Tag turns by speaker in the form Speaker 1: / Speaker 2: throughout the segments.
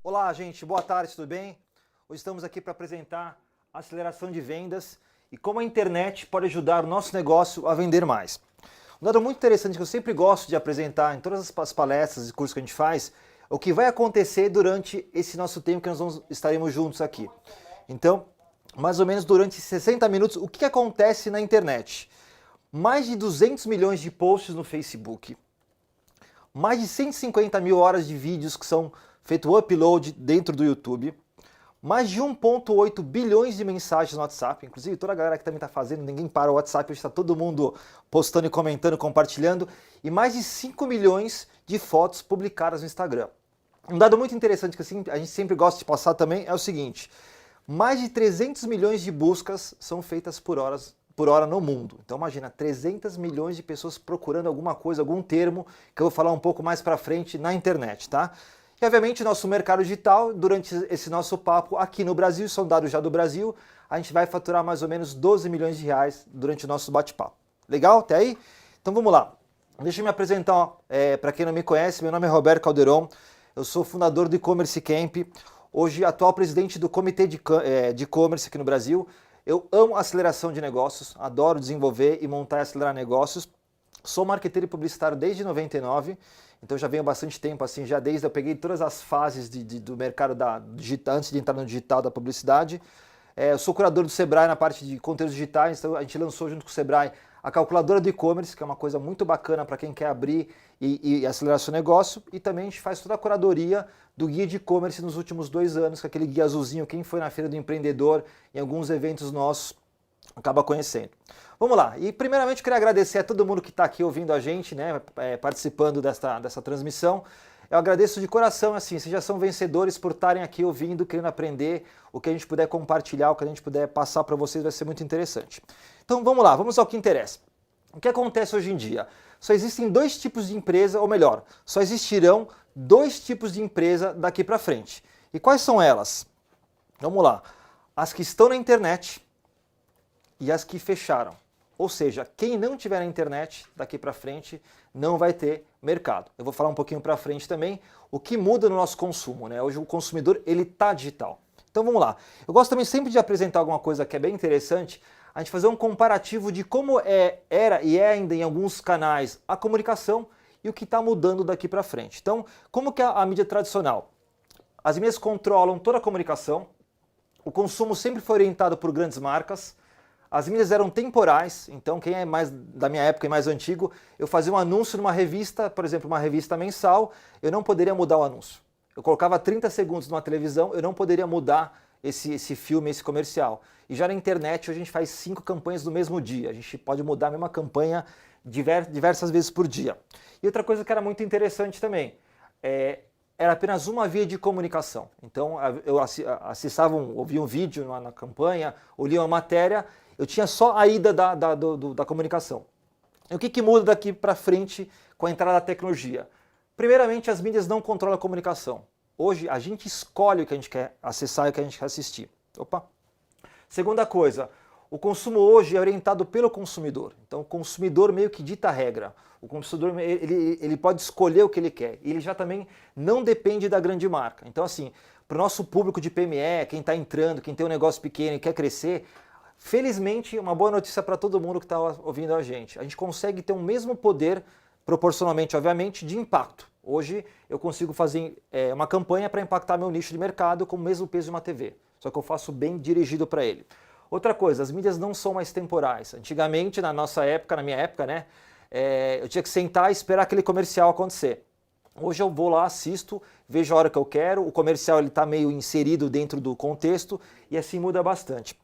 Speaker 1: Olá, gente, boa tarde, tudo bem? Hoje estamos aqui para apresentar a aceleração de vendas e como a internet pode ajudar o nosso negócio a vender mais. Um dado muito interessante que eu sempre gosto de apresentar em todas as palestras e cursos que a gente faz é o que vai acontecer durante esse nosso tempo que estaremos juntos aqui. Então, mais ou menos durante 60 minutos, o que acontece na internet? Mais de 200 milhões de posts no Facebook, mais de 150 mil horas de vídeos que são feito o upload dentro do YouTube, mais de 1,8 bilhões de mensagens no WhatsApp, inclusive toda a galera que também está fazendo, ninguém para o WhatsApp, hoje está todo mundo postando e comentando, compartilhando, e mais de 5 milhões de fotos publicadas no Instagram. Um dado muito interessante que assim, a gente sempre gosta de passar também é o seguinte, mais de 300 milhões de buscas são feitas por hora no mundo. Então imagina, 300 milhões de pessoas procurando alguma coisa, algum termo, que eu vou falar um pouco mais para frente na internet, tá? E obviamente nosso mercado digital, durante esse nosso papo aqui no Brasil, são dados já do Brasil, a gente vai faturar mais ou menos 12 milhões de reais durante o nosso bate-papo. Legal? Até aí? Então vamos lá. Deixa eu me apresentar, para quem não me conhece, meu nome é Roberto Calderon, eu sou fundador do E-Commerce Camp, hoje atual presidente do Comitê de E-Commerce aqui no Brasil. Eu amo aceleração de negócios, adoro desenvolver e montar e acelerar negócios. Sou marqueteiro e publicitário desde 99, então já venho há bastante tempo, assim, já desde eu peguei todas as fases do mercado digital, antes de entrar no digital da publicidade. Eu sou curador do Sebrae na parte de conteúdos digitais, então a gente lançou junto com o Sebrae a calculadora do e-commerce, que é uma coisa muito bacana para quem quer abrir e acelerar seu negócio, e também a gente faz toda a curadoria do guia de e-commerce nos últimos 2 anos, com aquele guia azulzinho, quem foi na Feira do Empreendedor, em alguns eventos nossos, acaba conhecendo. Vamos lá, e primeiramente eu queria agradecer a todo mundo que está aqui ouvindo a gente, né, participando dessa transmissão. Eu agradeço de coração, assim, vocês já são vencedores por estarem aqui ouvindo, querendo aprender, o que a gente puder compartilhar, o que a gente puder passar para vocês vai ser muito interessante. Então vamos lá, vamos ao que interessa. O que acontece hoje em dia? Só existem 2 tipos de empresa, ou melhor, só existirão 2 tipos de empresa daqui para frente. E quais são elas? Vamos lá, as que estão na internet e as que fecharam. Ou seja, quem não tiver na internet daqui para frente não vai ter mercado. Eu vou falar um pouquinho para frente também o que muda no nosso consumo, né? Hoje o consumidor ele tá digital. Então vamos lá. Eu gosto também sempre de apresentar alguma coisa que é bem interessante, a gente fazer um comparativo de como era e é ainda em alguns canais a comunicação e o que está mudando daqui para frente. Então, como que é a mídia tradicional? As mídias controlam toda a comunicação, o consumo sempre foi orientado por grandes marcas. As mídias eram temporais, então quem é mais da minha época e mais antigo, eu fazia um anúncio numa revista, por exemplo, uma revista mensal, eu não poderia mudar o anúncio. Eu colocava 30 segundos numa televisão, eu não poderia mudar esse filme, esse comercial. E já na internet, hoje a gente faz 5 campanhas no mesmo dia, a gente pode mudar a mesma campanha diversas vezes por dia. E outra coisa que era muito interessante também, era apenas uma via de comunicação. Então eu ouvia um vídeo na campanha, ou lia uma matéria, eu tinha só a ida da comunicação. E o que muda daqui para frente com a entrada da tecnologia? Primeiramente, as mídias não controlam a comunicação. Hoje, a gente escolhe o que a gente quer acessar e o que a gente quer assistir. Opa! Segunda coisa, o consumo hoje é orientado pelo consumidor. Então, o consumidor meio que dita a regra. O consumidor ele pode escolher o que ele quer. E ele já também não depende da grande marca. Então, assim, para o nosso público de PME, quem está entrando, quem tem um negócio pequeno e quer crescer, felizmente, uma boa notícia para todo mundo que está ouvindo a gente. A gente consegue ter o mesmo poder, proporcionalmente, obviamente, de impacto. Hoje eu consigo fazer uma campanha para impactar meu nicho de mercado com o mesmo peso de uma TV. Só que eu faço bem dirigido para ele. Outra coisa, as mídias não são mais temporais. Antigamente, na nossa época, na minha época, né, eu tinha que sentar e esperar aquele comercial acontecer. Hoje eu vou lá, assisto, vejo a hora que eu quero, o comercial está meio inserido dentro do contexto e assim muda bastante.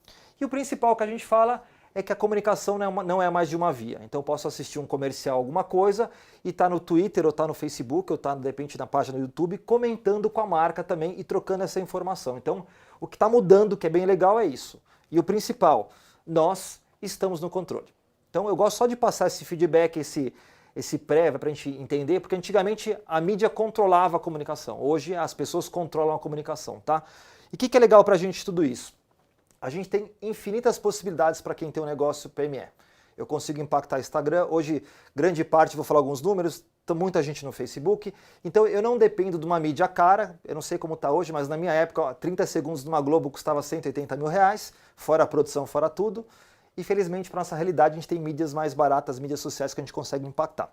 Speaker 1: E o principal que a gente fala é que a comunicação não é mais de uma via. Então eu posso assistir um comercial, alguma coisa, e tá no Twitter, ou tá no Facebook, ou tá de repente na página do YouTube, comentando com a marca também e trocando essa informação. Então o que está mudando, que é bem legal, é isso. E o principal, nós estamos no controle. Então eu gosto só de passar esse feedback, esse prévio para a gente entender, porque antigamente a mídia controlava a comunicação. Hoje as pessoas controlam a comunicação, tá? E o que é legal para a gente tudo isso? A gente tem infinitas possibilidades para quem tem um negócio PME. Eu consigo impactar Instagram. Hoje, grande parte, vou falar alguns números, muita gente no Facebook, então eu não dependo de uma mídia cara, eu não sei como está hoje, mas na minha época, ó, 30 segundos numa Globo custava 180 mil reais, fora a produção, fora tudo, e felizmente para nossa realidade a gente tem mídias mais baratas, mídias sociais que a gente consegue impactar.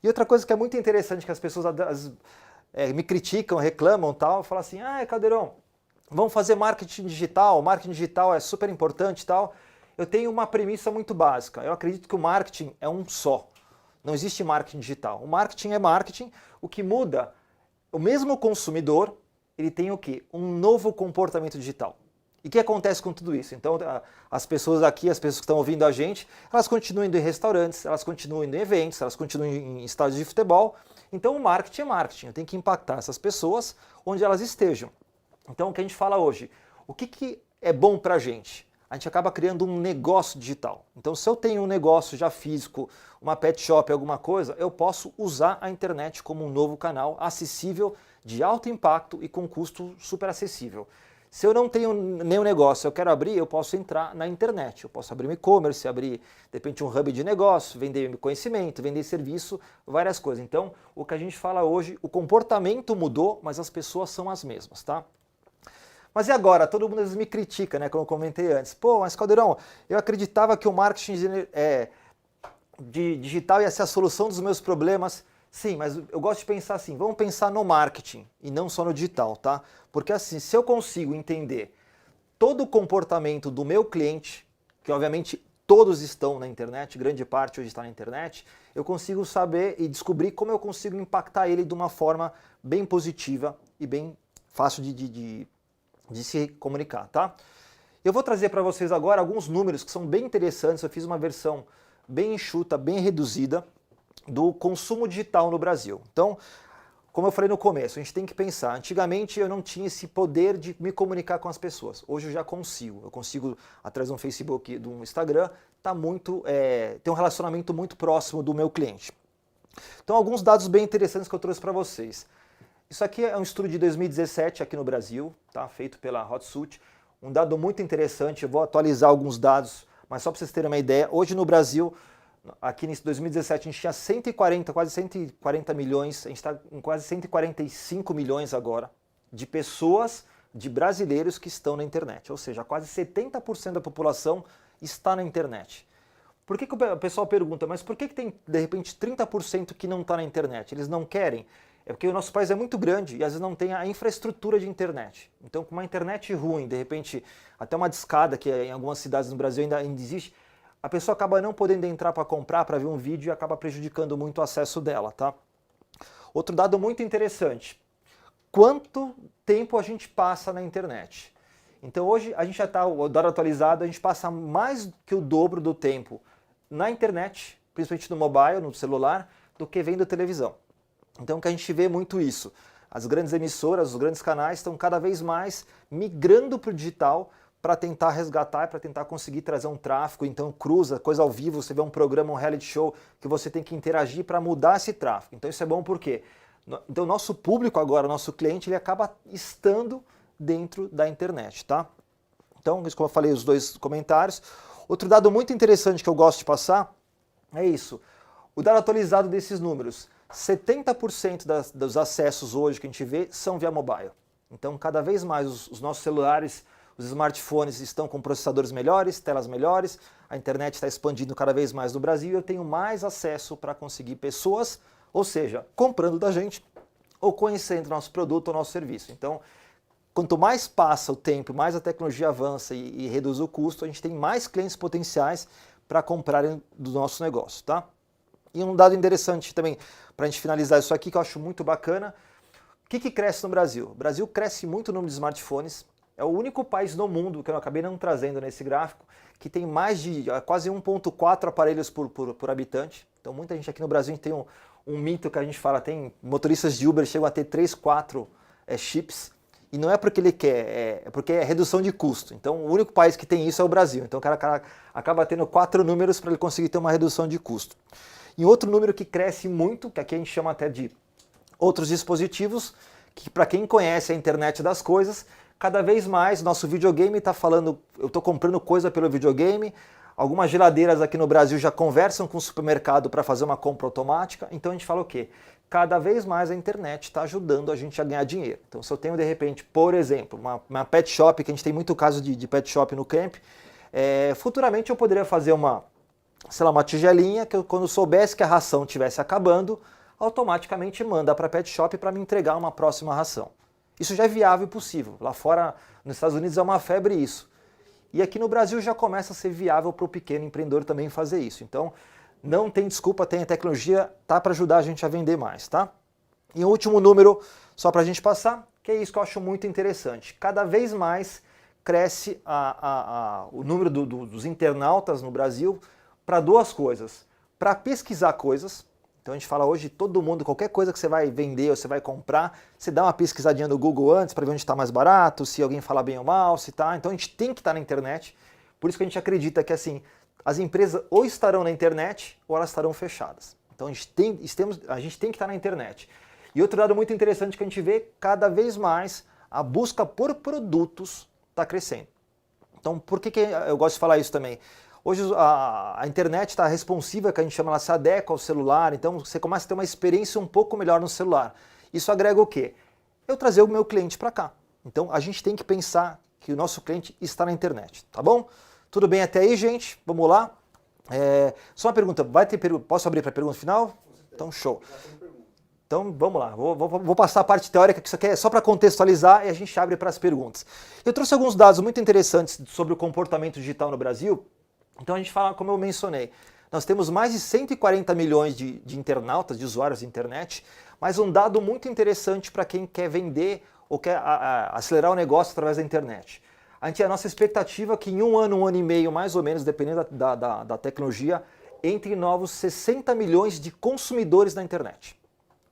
Speaker 1: E outra coisa que é muito interessante, que as pessoas me criticam, reclamam e tal, falam assim, Caldeirão, vamos fazer marketing digital é super importante e tal. Eu tenho uma premissa muito básica, eu acredito que o marketing é um só. Não existe marketing digital. O marketing é marketing, o que muda, o mesmo consumidor, ele tem o quê? Um novo comportamento digital. E o que acontece com tudo isso? Então, as pessoas aqui, as pessoas que estão ouvindo a gente, elas continuam indo em restaurantes, elas continuam indo em eventos, elas continuam em estádios de futebol. Então, o marketing é marketing. Eu tenho que impactar essas pessoas onde elas estejam. Então, o que a gente fala hoje? O que é bom para a gente? A gente acaba criando um negócio digital. Então, se eu tenho um negócio já físico, uma pet shop, alguma coisa, eu posso usar a internet como um novo canal acessível, de alto impacto e com custo super acessível. Se eu não tenho nenhum negócio, eu quero abrir, eu posso entrar na internet. Eu posso abrir um e-commerce, abrir, de repente, um hub de negócio, vender conhecimento, vender serviço, várias coisas. Então, o que a gente fala hoje, o comportamento mudou, mas as pessoas são as mesmas, tá? Mas e agora? Todo mundo às vezes me critica, né? Como eu comentei antes. Pô, mas Caldeirão, eu acreditava que o marketing digital ia ser a solução dos meus problemas. Sim, mas eu gosto de pensar assim, vamos pensar no marketing e não só no digital, tá? Porque assim, se eu consigo entender todo o comportamento do meu cliente, que obviamente todos estão na internet, grande parte hoje está na internet, eu consigo saber e descobrir como eu consigo impactar ele de uma forma bem positiva e bem fácil de se comunicar, tá? Eu vou trazer para vocês agora alguns números que são bem interessantes, eu fiz uma versão bem enxuta, bem reduzida, do consumo digital no Brasil. Então, como eu falei no começo, a gente tem que pensar, antigamente eu não tinha esse poder de me comunicar com as pessoas, hoje eu já consigo, através de um Facebook, de um Instagram, ter um relacionamento muito próximo do meu cliente. Então, alguns dados bem interessantes que eu trouxe para vocês. Isso aqui é um estudo de 2017 aqui no Brasil, tá? Feito pela Hotsuite. Um dado muito interessante, eu vou atualizar alguns dados, mas só para vocês terem uma ideia, hoje no Brasil, aqui em 2017 a gente tinha 140, quase 140 milhões, a gente está com quase 145 milhões agora de pessoas, de brasileiros que estão na internet, ou seja, quase 70% da população está na internet. Por que o pessoal pergunta, mas por que tem de repente 30% que não está na internet? Eles não querem? É porque o nosso país é muito grande e às vezes não tem a infraestrutura de internet. Então, com uma internet ruim, de repente, até uma discada, que em algumas cidades no Brasil ainda existe, a pessoa acaba não podendo entrar para comprar, para ver um vídeo e acaba prejudicando muito o acesso dela, tá? Outro dado muito interessante, quanto tempo a gente passa na internet? Então hoje a gente já está, o dado atualizado, a gente passa mais que o dobro do tempo na internet, principalmente no mobile, no celular, do que vendo televisão. Então que a gente vê muito isso. As grandes emissoras, os grandes canais estão cada vez mais migrando para o digital para tentar resgatar, para tentar conseguir trazer um tráfego, então cruza, coisa ao vivo, você vê um programa, um reality show, que você tem que interagir para mudar esse tráfego. Então isso é bom porque então, nosso público agora, nosso cliente, ele acaba estando dentro da internet, tá? Então, isso como eu falei, os dois comentários. Outro dado muito interessante que eu gosto de passar é isso. O dado atualizado desses números. 70% dos acessos hoje que a gente vê são via mobile. Então, cada vez mais os nossos celulares, os smartphones estão com processadores melhores, telas melhores, a internet está expandindo cada vez mais no Brasil e eu tenho mais acesso para conseguir pessoas, ou seja, comprando da gente ou conhecendo nosso produto ou nosso serviço. Então, quanto mais passa o tempo, mais a tecnologia avança e reduz o custo, a gente tem mais clientes potenciais para comprarem do nosso negócio, tá? E um dado interessante também, para a gente finalizar isso aqui, que eu acho muito bacana, o que cresce no Brasil? O Brasil cresce muito o número de smartphones, é o único país no mundo, que eu acabei não trazendo nesse gráfico, que tem mais de quase 1,4 aparelhos por habitante. Então muita gente aqui no Brasil, a gente tem um mito que a gente fala, tem motoristas de Uber chegam a ter 3, 4 chips, e não é porque ele quer, é porque é redução de custo. Então o único país que tem isso é o Brasil. Então o cara acaba tendo 4 números para ele conseguir ter uma redução de custo. E outro número que cresce muito, que aqui a gente chama até de outros dispositivos, que para quem conhece a internet das coisas, cada vez mais nosso videogame está falando, eu estou comprando coisa pelo videogame, Algumas geladeiras aqui no Brasil já conversam com o supermercado para fazer uma compra automática. Então a gente fala o quê? Cada vez mais a internet está ajudando a gente a ganhar dinheiro. Então se eu tenho de repente, por exemplo, uma pet shop, que a gente tem muito caso de pet shop no camp, futuramente eu poderia fazer uma tigelinha que eu, quando soubesse que a ração estivesse acabando, automaticamente manda para a pet shop para me entregar uma próxima ração. Isso já é viável e possível. Lá fora, nos Estados Unidos, é uma febre isso. E aqui no Brasil já começa a ser viável para o pequeno empreendedor também fazer isso. Então, não tem desculpa, tem a tecnologia, tá para ajudar a gente a vender mais, tá? E o último número, só para a gente passar, que é isso que eu acho muito interessante. Cada vez mais cresce o número dos internautas no Brasil para duas coisas. Para pesquisar coisas. Então a gente fala hoje, todo mundo, qualquer coisa que você vai vender ou você vai comprar, você dá uma pesquisadinha no Google antes para ver onde está mais barato, se alguém fala bem ou mal, se tá. Então a gente tem que estar na internet. Por isso que a gente acredita que assim, as empresas ou estarão na internet ou elas estarão fechadas. Então a gente tem que estar na internet. E outro dado muito interessante que a gente vê, cada vez mais a busca por produtos está crescendo. Então por que eu gosto de falar isso também? Hoje a internet está responsiva, que a gente chama, ela se adequa ao celular, então você começa a ter uma experiência um pouco melhor no celular. Isso agrega o quê? Eu trazer o meu cliente para cá. Então a gente tem que pensar que o nosso cliente está na internet, tá bom? Tudo bem até aí, gente? Vamos lá? Só uma pergunta, posso abrir para a pergunta final? Então show. Então vamos lá, vou passar a parte teórica, que isso aqui é só para contextualizar e a gente abre para as perguntas. Eu trouxe alguns dados muito interessantes sobre o comportamento digital no Brasil. Então a gente fala, como eu mencionei, nós temos mais de 140 milhões de internautas, de usuários de internet, mas um dado muito interessante para quem quer vender ou quer acelerar o negócio através da internet. A nossa expectativa é que em um ano e meio, mais ou menos, dependendo da tecnologia, entre novos 60 milhões de consumidores na internet.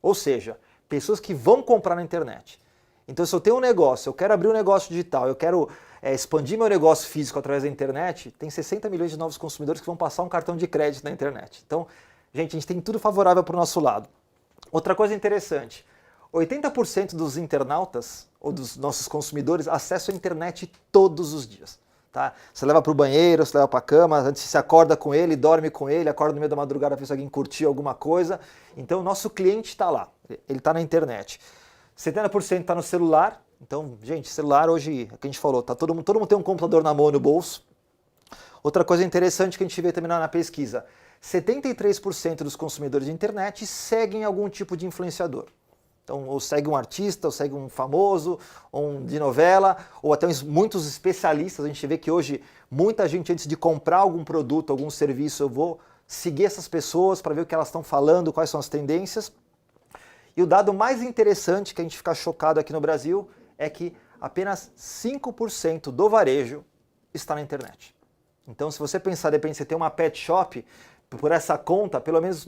Speaker 1: Ou seja, pessoas que vão comprar na internet. Então se eu tenho um negócio, eu quero abrir um negócio digital, eu quero expandir meu negócio físico através da internet, tem 60 milhões de novos consumidores que vão passar um cartão de crédito na internet. Então, gente, a gente tem tudo favorável para o nosso lado. Outra coisa interessante, 80% dos internautas ou dos nossos consumidores acessam a internet todos os dias. Tá? Você leva para o banheiro, você leva para a cama, antes você acorda com ele, dorme com ele, acorda no meio da madrugada para ver se alguém curtiu alguma coisa. Então, o nosso cliente está lá, ele está na internet. 70% está no celular. Então, gente, celular hoje, é o que a gente falou, tá todo mundo tem um computador na mão e no bolso. Outra coisa interessante que a gente vê também na pesquisa, 73% dos consumidores de internet seguem algum tipo de influenciador. Então, ou segue um artista, ou segue um famoso, ou um de novela, ou até muitos especialistas. A gente vê que hoje muita gente, antes de comprar algum produto, algum serviço, eu vou seguir essas pessoas para ver o que elas estão falando, quais são as tendências. E o dado mais interessante que a gente fica chocado aqui no Brasil é que apenas 5% do varejo está na internet. Então, se você pensar, de repente, você tem uma pet shop, por essa conta, pelo menos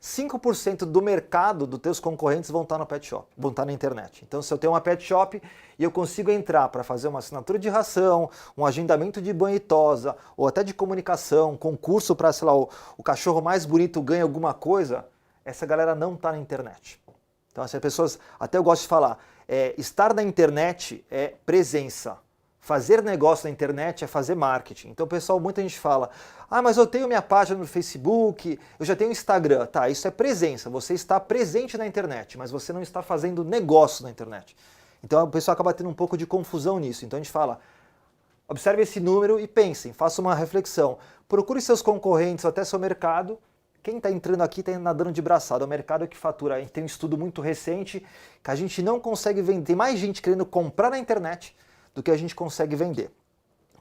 Speaker 1: 5% do mercado dos teus concorrentes vão estar no pet shop, vão estar na internet. Então, se eu tenho uma pet shop e eu consigo entrar para fazer uma assinatura de ração, um agendamento de banho e tosa, ou até de comunicação, concurso para, sei lá, o cachorro mais bonito ganha alguma coisa, essa galera não está na internet. Então, as pessoas, até eu gosto de falar, estar na internet é presença. Fazer negócio na internet é fazer marketing. Então, pessoal, muita gente fala, mas eu tenho minha página no Facebook, eu já tenho Instagram. Tá, isso é presença. Você está presente na internet, mas você não está fazendo negócio na internet. Então, o pessoal acaba tendo um pouco de confusão nisso. Então, a gente fala, observe esse número e pensem, faça uma reflexão. Procure seus concorrentes ou até seu mercado. Quem está entrando aqui está nadando de braçada, é o mercado que fatura. A gente tem um estudo muito recente que a gente não consegue vender. Tem mais gente querendo comprar na internet do que a gente consegue vender.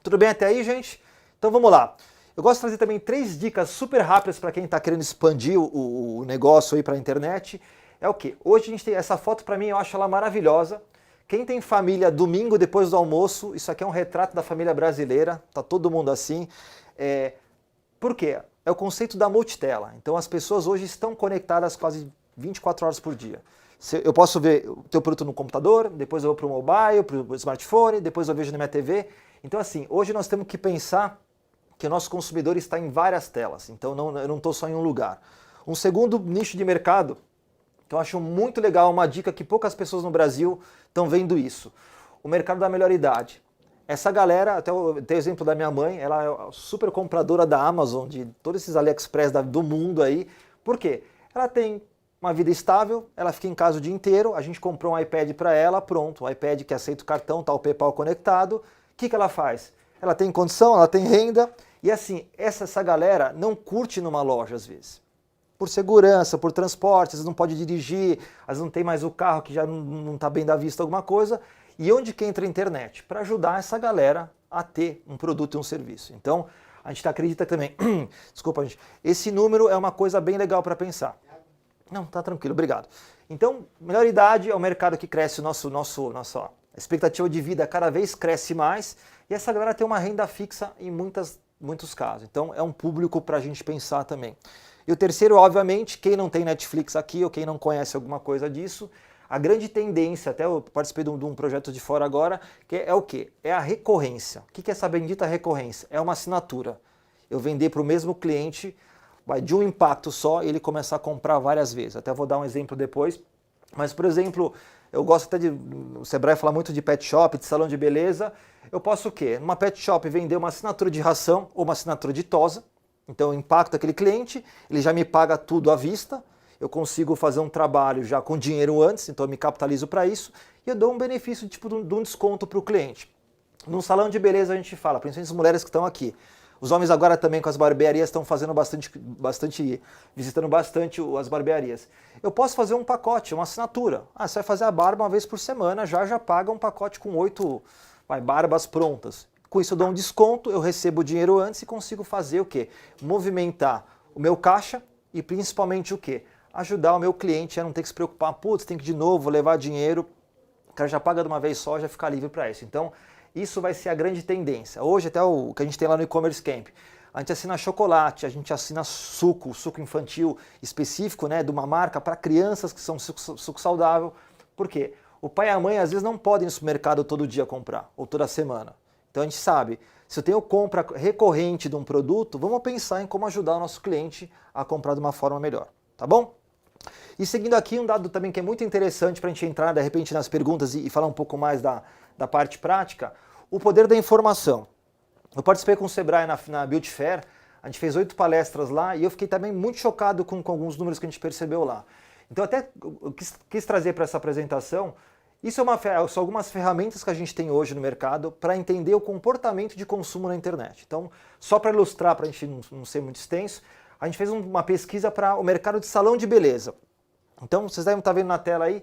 Speaker 1: Tudo bem até aí, gente? Então vamos lá. Eu gosto de trazer também 3 dicas super rápidas para quem está querendo expandir o negócio aí para a internet. É o quê? Hoje a gente tem essa foto, para mim, eu acho ela maravilhosa. Quem tem família domingo depois do almoço, isso aqui é um retrato da família brasileira, tá todo mundo assim. Por quê? É o conceito da multitela. Então as pessoas hoje estão conectadas quase 24 horas por dia. Eu posso ver o teu produto no computador, depois eu vou para o mobile, para o smartphone, depois eu vejo na minha TV. Então assim, hoje nós temos que pensar que o nosso consumidor está em várias telas. Então eu não estou só em um lugar. Um segundo nicho de mercado, que eu acho muito legal, uma dica que poucas pessoas no Brasil estão vendo isso. O mercado da melhor idade. essa galera, até eu tenho o exemplo da minha mãe, ela é super compradora da Amazon, de todos esses AliExpress do mundo aí. Por quê? Ela tem uma vida estável, ela fica em casa o dia inteiro, a gente comprou um iPad para ela, pronto, um iPad que aceita o cartão, tá o PayPal conectado. O que ela faz? Ela tem condição, ela tem renda, e assim, essa galera não curte numa loja às vezes. Por segurança, por transporte, às vezes não pode dirigir, às vezes não tem mais o carro que já não está bem da vista alguma coisa. E onde que entra a internet? Para ajudar essa galera a ter um produto e um serviço. Então, a gente acredita também, desculpa gente, esse número é uma coisa bem legal para pensar. Não, tá tranquilo, obrigado. Então, melhor idade é o mercado que cresce, nossa expectativa de vida cada vez cresce mais, e essa galera tem uma renda fixa em muitos casos. Então, é um público para a gente pensar também. E o terceiro, obviamente, quem não tem Netflix aqui ou quem não conhece alguma coisa disso, a grande tendência, até eu participei de um projeto de fora agora, que é o quê? É a recorrência. O que é essa bendita recorrência? É uma assinatura. Eu vender para o mesmo cliente, de um impacto só, ele começar a comprar várias vezes. Até vou dar um exemplo depois. Mas, por exemplo, eu gosto até o Sebrae fala muito de pet shop, de salão de beleza. Eu posso o quê? Numa pet shop vender uma assinatura de ração ou uma assinatura de tosa. Então eu impacto aquele cliente, ele já me paga tudo à vista, eu consigo fazer um trabalho já com dinheiro antes, então eu me capitalizo para isso, e eu dou um benefício tipo de um desconto para o cliente. Num salão de beleza a gente fala, principalmente as mulheres que estão aqui. Os homens agora também com as barbearias estão fazendo visitando bastante as barbearias. Eu posso fazer um pacote, uma assinatura. Você vai fazer a barba uma vez por semana, já paga um pacote com 8 barbas prontas. Com isso eu dou um desconto, eu recebo o dinheiro antes e consigo fazer o quê? Movimentar o meu caixa e principalmente o quê? Ajudar o meu cliente a não ter que se preocupar, putz, tem que de novo levar dinheiro, o cara já paga de uma vez só, já fica livre para isso. Então, isso vai ser a grande tendência. Hoje, até o que a gente tem lá no e-commerce camp, a gente assina chocolate, a gente assina suco infantil específico, né, de uma marca para crianças que são suco saudável. Por quê? O pai e a mãe às vezes não podem ir no supermercado todo dia comprar, ou toda semana. Então a gente sabe, se eu tenho compra recorrente de um produto, vamos pensar em como ajudar o nosso cliente a comprar de uma forma melhor, tá bom? E seguindo aqui, um dado também que é muito interessante para a gente entrar de repente nas perguntas e falar um pouco mais da parte prática, o poder da informação. Eu participei com o Sebrae na Beauty Fair, a gente fez 8 palestras lá e eu fiquei também muito chocado com alguns números que a gente percebeu lá. Então até eu quis trazer para essa apresentação, isso são algumas ferramentas que a gente tem hoje no mercado para entender o comportamento de consumo na internet. Então, só para ilustrar, para a gente não ser muito extenso, a gente fez uma pesquisa para o mercado de salão de beleza. Então, vocês devem estar vendo na tela aí,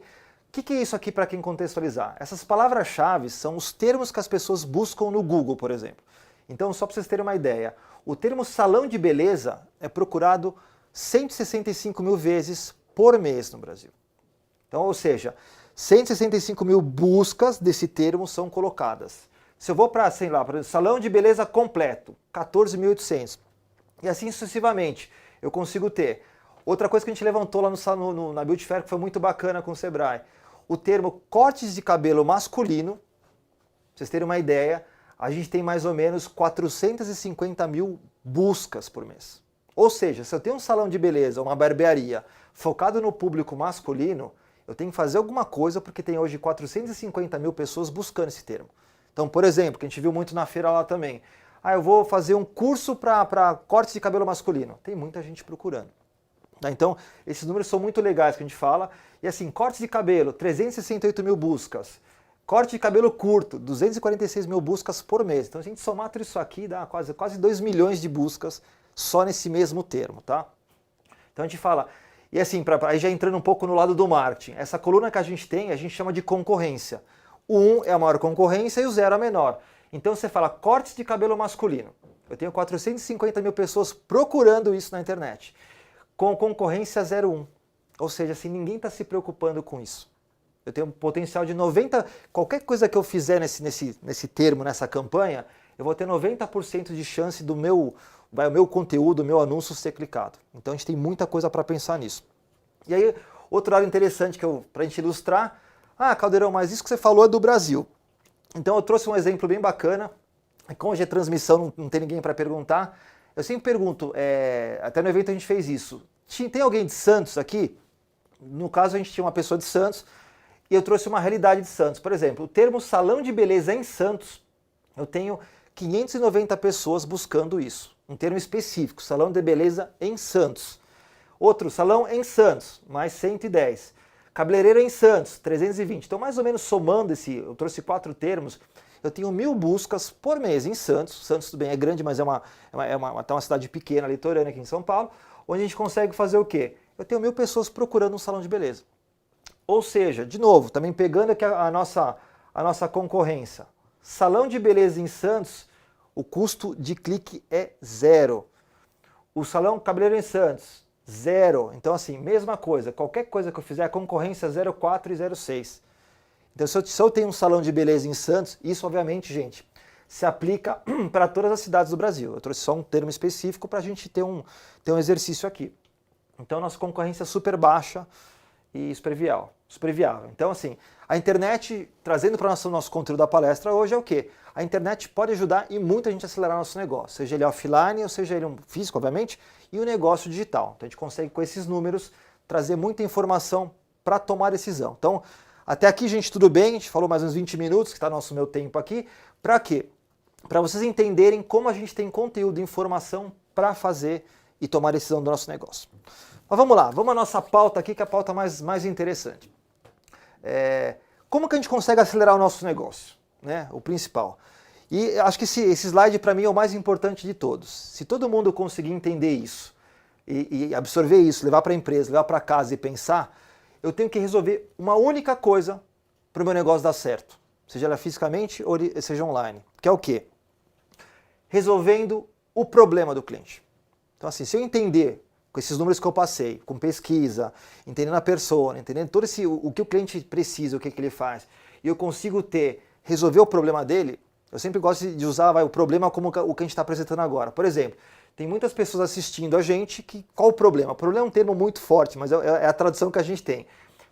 Speaker 1: o que é isso aqui para quem contextualizar? Essas palavras-chave são os termos que as pessoas buscam no Google, por exemplo. Então, só para vocês terem uma ideia, o termo salão de beleza é procurado 165 mil vezes por mês no Brasil. Então, ou seja, 165 mil buscas desse termo são colocadas. Se eu vou para, sei lá, para salão de beleza completo, 14.800. E assim sucessivamente, eu consigo ter. Outra coisa que a gente levantou lá na Beauty Fair, que foi muito bacana com o Sebrae, o termo cortes de cabelo masculino, pra vocês terem uma ideia, a gente tem mais ou menos 450 mil buscas por mês. Ou seja, se eu tenho um salão de beleza, uma barbearia, focado no público masculino, eu tenho que fazer alguma coisa porque tem hoje 450 mil pessoas buscando esse termo. Então, por exemplo, que a gente viu muito na feira lá também, eu vou fazer um curso para cortes de cabelo masculino. Tem muita gente procurando. Então, esses números são muito legais que a gente fala. E assim, cortes de cabelo, 368 mil buscas. Corte de cabelo curto, 246 mil buscas por mês. Então, se a gente somar tudo isso aqui, dá quase 2 milhões de buscas só nesse mesmo termo, tá? Então, a gente fala... E assim, aí já entrando um pouco no lado do marketing, essa coluna que a gente chama de concorrência. O 1 é a maior concorrência e o 0 é a menor. Então você fala cortes de cabelo masculino. Eu tenho 450 mil pessoas procurando isso na internet. Com concorrência 0,1. Ou seja, assim, ninguém está se preocupando com isso. Eu tenho um potencial de 90... Qualquer coisa que eu fizer nesse termo, nessa campanha, eu vou ter 90% de chance do o meu conteúdo, o meu anúncio ser clicado. Então a gente tem muita coisa para pensar nisso. E aí, outro lado interessante para a gente ilustrar, Caldeirão, mas isso que você falou é do Brasil. Então eu trouxe um exemplo bem bacana, como hoje é transmissão, não tem ninguém para perguntar, eu sempre pergunto, até no evento a gente fez isso, tem alguém de Santos aqui? No caso a gente tinha uma pessoa de Santos, e eu trouxe uma realidade de Santos. Por exemplo, o termo salão de beleza em Santos eu tenho 590 pessoas buscando isso. Um termo específico, salão de beleza em Santos. Outro, salão em Santos, mais 110. Cabeleireiro em Santos, 320. Então, mais ou menos somando eu trouxe 4 termos, eu tenho 1000 buscas por mês em Santos. Santos, tudo bem, é grande, mas é uma cidade pequena, litorânea aqui em São Paulo, onde a gente consegue fazer o quê? Eu tenho 1000 pessoas procurando um salão de beleza. Ou seja, de novo, também pegando aqui a nossa concorrência. Salão de beleza em Santos, o custo de clique é 0. O salão cabeleireiro em Santos, 0. Então, assim, mesma coisa. Qualquer coisa que eu fizer, a concorrência é 0,4 e 0,6. Então, se eu tenho um salão de beleza em Santos, isso, obviamente, gente, se aplica para todas as cidades do Brasil. Eu trouxe só um termo específico para a gente ter um exercício aqui. Então, nossa concorrência é super baixa e super viável. Então, assim, a internet, trazendo para o nosso conteúdo da palestra hoje, é o quê? A internet pode ajudar e muito a gente a acelerar nosso negócio, seja ele offline ou seja ele um físico, obviamente, e o negócio digital. Então, a gente consegue, com esses números, trazer muita informação para tomar decisão. Então, até aqui, gente, tudo bem? A gente falou mais uns 20 minutos, que está meu tempo aqui. Para quê? Para vocês entenderem como a gente tem conteúdo e informação para fazer e tomar decisão do nosso negócio. Mas vamos lá, vamos à nossa pauta aqui, que é a pauta mais interessante. Como que a gente consegue acelerar o nosso negócio? Né? O principal. E acho que esse slide para mim é o mais importante de todos. Se todo mundo conseguir entender isso e absorver isso, levar para a empresa, levar para casa e pensar, eu tenho que resolver uma única coisa para o meu negócio dar certo. Seja ela fisicamente ou seja online. Que é o quê? Resolvendo o problema do cliente. Então assim, se eu entender com esses números que eu passei, com pesquisa, entendendo a persona, entendendo todo o que o cliente precisa, o que ele faz, e eu consigo resolver o problema dele, eu sempre gosto de usar o problema como o que a gente está apresentando agora. Por exemplo, tem muitas pessoas assistindo a gente, qual o problema? O problema é um termo muito forte, mas é a tradução que a gente tem.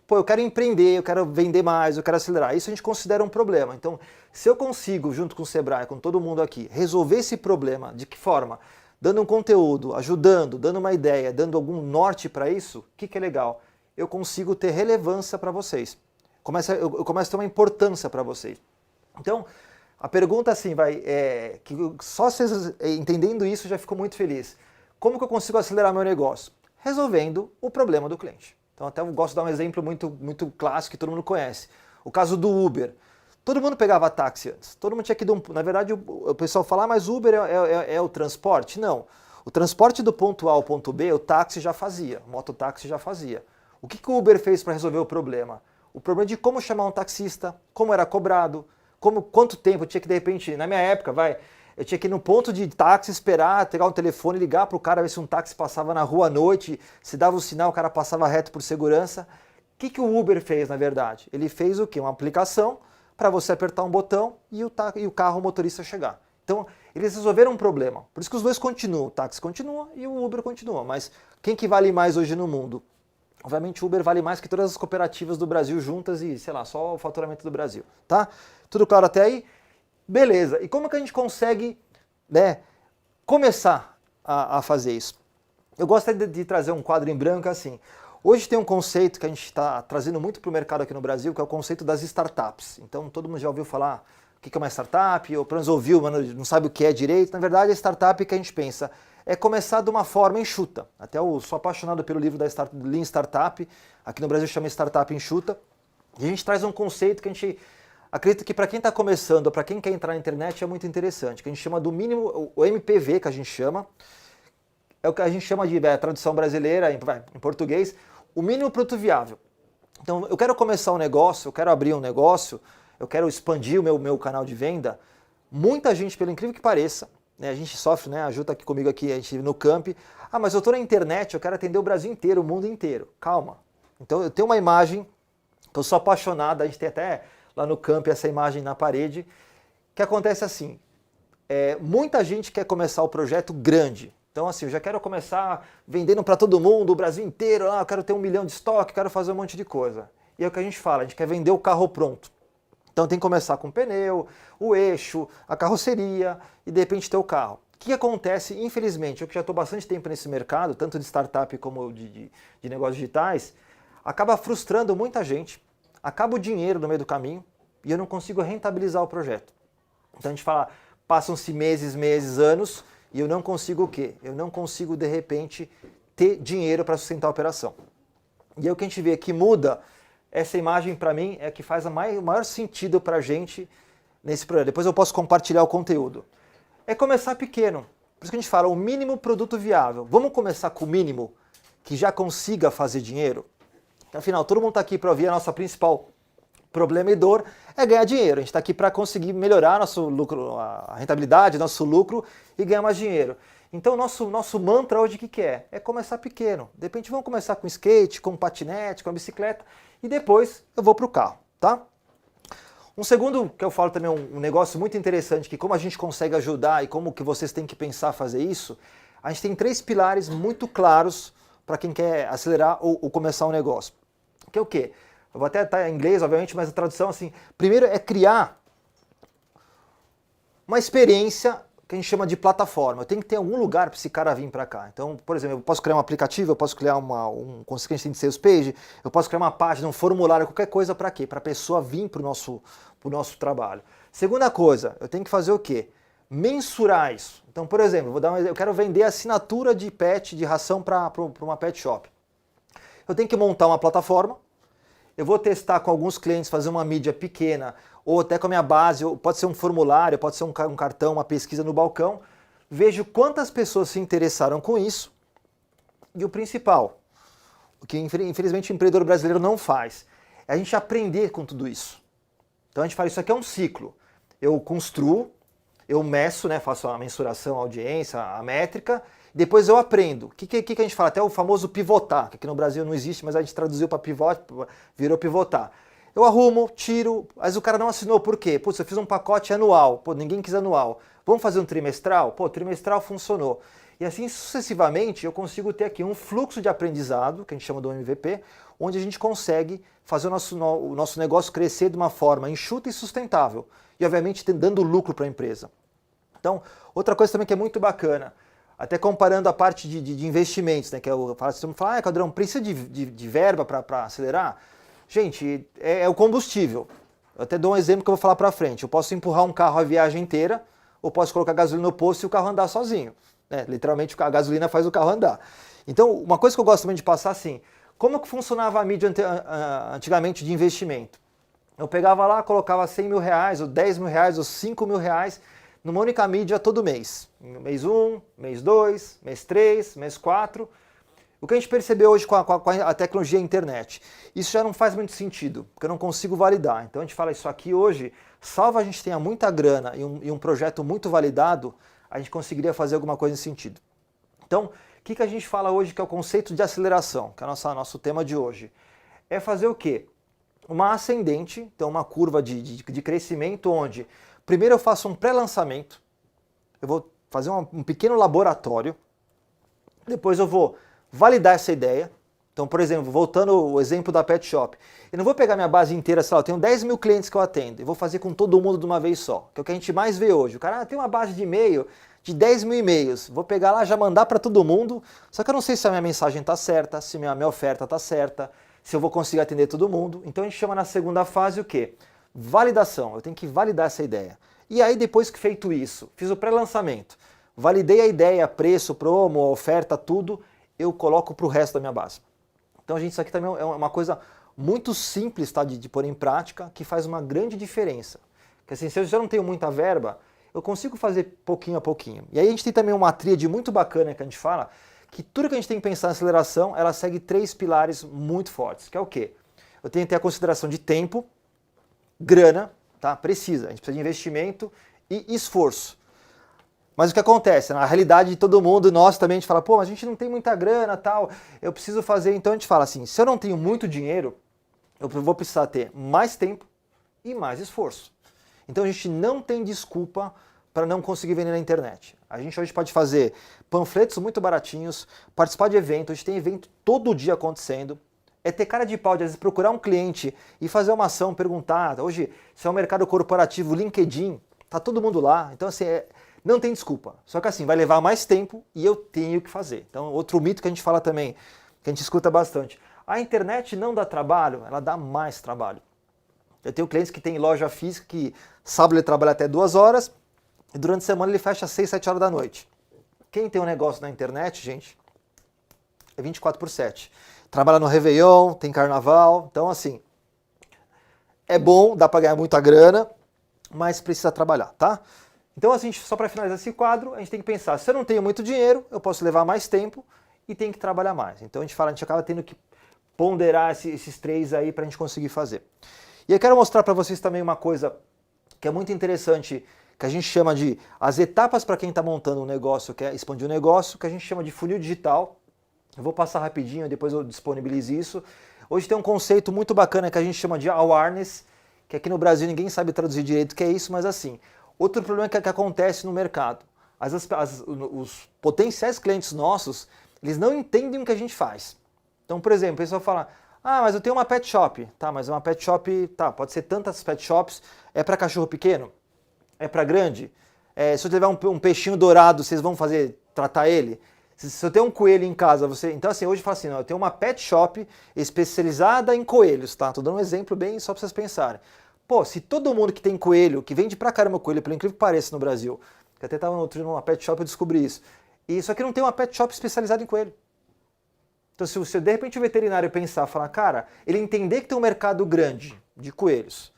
Speaker 1: Pô, eu quero empreender, eu quero vender mais, eu quero acelerar. Isso a gente considera um problema. Então, se eu consigo, junto com o Sebrae, com todo mundo aqui, resolver esse problema, de que forma? Dando um conteúdo, ajudando, dando uma ideia, dando algum norte para isso, o que é legal? Eu consigo ter relevância para vocês. Eu começo a ter uma importância para vocês. Então, a pergunta assim, que só vocês entendendo isso já ficou muito feliz. Como que eu consigo acelerar meu negócio? Resolvendo o problema do cliente. Então, até eu gosto de dar um exemplo muito clássico que todo mundo conhece. O caso do Uber. Todo mundo pegava táxi antes. Todo mundo tinha que ir na verdade, o pessoal fala, mas Uber é o transporte? Não. O transporte do ponto A ao ponto B, o táxi já fazia, o mototáxi já fazia. O que o Uber fez para resolver o problema? O problema de como chamar um taxista, como era cobrado, quanto tempo eu tinha que, de repente, na minha época, eu tinha que ir no ponto de táxi, esperar, pegar um telefone, ligar para o cara, ver se um táxi passava na rua à noite, se dava o sinal, o cara passava reto por segurança. O que o Uber fez, na verdade? Ele fez o quê? Uma aplicação para você apertar um botão e o carro, o motorista chegar. Então, eles resolveram um problema. Por isso que os dois continuam. O táxi continua e o Uber continua. Mas quem que vale mais hoje no mundo? Obviamente o Uber vale mais que todas as cooperativas do Brasil juntas e, sei lá, só o faturamento do Brasil. Tá? Tudo claro até aí? Beleza. E como que a gente consegue, começar a fazer isso? Eu gosto de trazer um quadro em branco assim. Hoje tem um conceito que a gente está trazendo muito para o mercado aqui no Brasil, que é o conceito das startups. Então todo mundo já ouviu falar o que é uma startup, ou pelo menos ouviu, mas não sabe o que é direito. Na verdade, a startup que a gente pensa é começar de uma forma enxuta. Até eu sou apaixonado pelo livro da Lean Startup, aqui no Brasil chama Startup Enxuta. E a gente traz um conceito que a gente acredita que para quem está começando, ou para quem quer entrar na internet, é muito interessante, que a gente chama do mínimo, o MPV que a gente chama, é o que a gente chama de tradução brasileira, em português, o mínimo produto viável. Então, eu quero começar um negócio, eu quero abrir um negócio, eu quero expandir o meu canal de venda. Muita gente, pelo incrível que pareça, né, a gente sofre, né, ajuda aqui comigo aqui, a gente no camp. Ah, mas eu estou na internet, eu quero atender o Brasil inteiro, o mundo inteiro. Calma. Então, eu tenho uma imagem, que eu sou apaixonado, a gente tem até lá no camp essa imagem na parede, que acontece assim, muita gente quer começar o projeto grande. Então, assim, eu já quero começar vendendo para todo mundo, o Brasil inteiro, eu quero ter 1 milhão de estoque, quero fazer um monte de coisa. E é o que a gente fala, a gente quer vender o carro pronto. Então tem que começar com o pneu, o eixo, a carroceria e de repente ter o carro. O que acontece, infelizmente, eu que já estou bastante tempo nesse mercado, tanto de startup como de negócios digitais, acaba frustrando muita gente, acaba o dinheiro no meio do caminho e eu não consigo rentabilizar o projeto. Então a gente fala, passam-se meses, anos, e eu não consigo o quê? Eu não consigo, de repente, ter dinheiro para sustentar a operação. E aí o que a gente vê que muda, essa imagem para mim é que faz o maior sentido para a gente nesse projeto. Depois eu posso compartilhar o conteúdo. É começar pequeno. Por isso que a gente fala o mínimo produto viável. Vamos começar com o mínimo que já consiga fazer dinheiro? Afinal, todo mundo está aqui para ouvir a nossa principal problema e dor é ganhar dinheiro. A gente está aqui para conseguir melhorar nosso lucro, a rentabilidade, nosso lucro e ganhar mais dinheiro. Então, nosso mantra hoje o que é? É começar pequeno. De repente, vamos começar com skate, com patinete, com a bicicleta e depois eu vou para o carro, tá? Um segundo que eu falo também, um negócio muito interessante, que como a gente consegue ajudar e como que vocês têm que pensar fazer isso, a gente tem 3 pilares muito claros para quem quer acelerar ou começar um negócio. Que é o quê? Eu vou até estar em inglês, obviamente, mas a tradução assim, primeiro é criar uma experiência que a gente chama de plataforma. Eu tenho que ter algum lugar para esse cara vir para cá. Então, por exemplo, eu posso criar um aplicativo, eu posso criar um consequente sales page, eu posso criar uma página, um formulário, qualquer coisa para quê? Para a pessoa vir para o nosso trabalho. Segunda coisa, eu tenho que fazer o quê? Mensurar isso. Então, por exemplo, eu quero vender assinatura de pet, de ração para uma pet shop. Eu tenho que montar uma plataforma, eu vou testar com alguns clientes, fazer uma mídia pequena, ou até com a minha base, ou pode ser um formulário, pode ser um cartão, uma pesquisa no balcão, vejo quantas pessoas se interessaram com isso, e o principal, o que infelizmente o empreendedor brasileiro não faz, é a gente aprender com tudo isso. Então a gente fala, isso aqui é um ciclo, eu construo, eu meço, né, faço a mensuração, a audiência, a métrica, depois eu aprendo. O que a gente fala? Até o famoso pivotar, que aqui no Brasil não existe, mas a gente traduziu para pivot, virou pivotar. Eu arrumo, tiro, mas o cara não assinou por quê? Putz, eu fiz um pacote anual, pô, ninguém quis anual. Vamos fazer um trimestral? Pô, trimestral funcionou. E assim sucessivamente eu consigo ter aqui um fluxo de aprendizado, que a gente chama do MVP, onde a gente consegue fazer o nosso negócio crescer de uma forma enxuta e sustentável. E obviamente dando lucro para a empresa. Então, outra coisa também que é muito bacana, até comparando a parte de investimentos, né, que eu falo, você fala, Caldrão, precisa de verba para acelerar? Gente, é o combustível. Eu até dou um exemplo que eu vou falar para frente. Eu posso empurrar um carro a viagem inteira, ou posso colocar gasolina no posto e o carro andar sozinho. Né? Literalmente a gasolina faz o carro andar. Então, uma coisa que eu gosto também de passar assim, como que funcionava a mídia antigamente de investimento? Eu pegava lá, colocava 100 mil reais, ou 10 mil reais, ou 5 mil reais, numa única mídia todo mês. Mês 1, mês 2, mês 3, mês 4. O que a gente percebeu hoje com a tecnologia e a internet, isso já não faz muito sentido, porque eu não consigo validar. Então a gente fala isso aqui hoje, salvo a gente tenha muita grana e um projeto muito validado, a gente conseguiria fazer alguma coisa nesse sentido. Então, o que a gente fala hoje que é o conceito de aceleração, que é o nosso tema de hoje? É fazer o quê? Uma ascendente, então uma curva de crescimento onde primeiro eu faço um pré-lançamento, eu vou fazer um pequeno laboratório, depois eu vou validar essa ideia. Então, por exemplo, voltando ao exemplo da Pet Shop, eu não vou pegar minha base inteira, sei lá, eu tenho 10 mil clientes que eu atendo, e vou fazer com todo mundo de uma vez só, que é o que a gente mais vê hoje. O cara tem uma base de e-mail de 10 mil e-mails, vou pegar lá, já mandar para todo mundo, só que eu não sei se a minha mensagem está certa, se a minha oferta está certa, se eu vou conseguir atender todo mundo. Então a gente chama na segunda fase o quê? Validação, eu tenho que validar essa ideia. E aí depois que feito isso, fiz o pré-lançamento, validei a ideia, preço, promo, oferta, tudo, eu coloco para o resto da minha base. Então, gente, isso aqui também é uma coisa muito simples, tá, de pôr em prática, que faz uma grande diferença. Porque assim, se eu já não tenho muita verba, eu consigo fazer pouquinho a pouquinho. E aí a gente tem também uma tríade muito bacana que a gente fala, que tudo que a gente tem que pensar na aceleração, ela segue 3 pilares muito fortes, que é o quê? Eu tenho que ter a consideração de tempo, grana, tá? Precisa, a gente precisa de investimento e esforço. Mas o que acontece? Na realidade de todo mundo, nós também, a gente fala, pô, mas a gente não tem muita grana, tal, eu preciso fazer, então a gente fala assim, se eu não tenho muito dinheiro, eu vou precisar ter mais tempo e mais esforço. Então a gente não tem desculpa para não conseguir vender na internet. A gente hoje pode fazer panfletos muito baratinhos, participar de eventos, a gente tem evento todo dia acontecendo, é ter cara de pau de às vezes procurar um cliente e fazer uma ação, perguntar, hoje, se é um mercado corporativo, LinkedIn, tá todo mundo lá, então assim, não tem desculpa. Só que assim, vai levar mais tempo e eu tenho que fazer. Então, outro mito que a gente fala também, que a gente escuta bastante. A internet não dá trabalho, ela dá mais trabalho. Eu tenho clientes que têm loja física que sábado ele trabalha até 2 horas e durante a semana ele fecha às 6, 7 horas da noite. Quem tem um negócio na internet, gente, é 24/7. Trabalha no Réveillon, tem carnaval, então assim, é bom, dá para ganhar muita grana, mas precisa trabalhar, tá? Então, assim, só para finalizar esse quadro, a gente tem que pensar, se eu não tenho muito dinheiro, eu posso levar mais tempo e tenho que trabalhar mais. Então a gente acaba tendo que ponderar esses 3 aí para a gente conseguir fazer. E eu quero mostrar para vocês também uma coisa que é muito interessante, que a gente chama de as etapas para quem está montando um negócio, quer expandir um negócio, que a gente chama de funil digital. Eu vou passar rapidinho, depois eu disponibilizo isso. Hoje tem um conceito muito bacana que a gente chama de awareness, que aqui no Brasil ninguém sabe traduzir direito o que é isso, mas assim, outro problema que acontece no mercado. Os potenciais clientes nossos, eles não entendem o que a gente faz. Então, por exemplo, o pessoal fala, mas eu tenho uma pet shop. Tá, mas uma pet shop, tá, pode ser tantas pet shops, é para cachorro pequeno? É para grande? Se eu tiver um peixinho dourado, vocês vão tratar ele? Se eu tenho um coelho em casa, então assim, hoje eu falo assim, não, eu tenho uma pet shop especializada em coelhos, tá? Tô dando um exemplo bem só para vocês pensarem. Pô, se todo mundo que tem coelho, que vende pra caramba coelho, pelo incrível que pareça no Brasil, que até tava numa pet shop eu descobri isso, e isso aqui não tem uma pet shop especializada em coelho. Então se de repente o veterinário pensar, falar, cara, ele entender que tem um mercado grande de coelhos,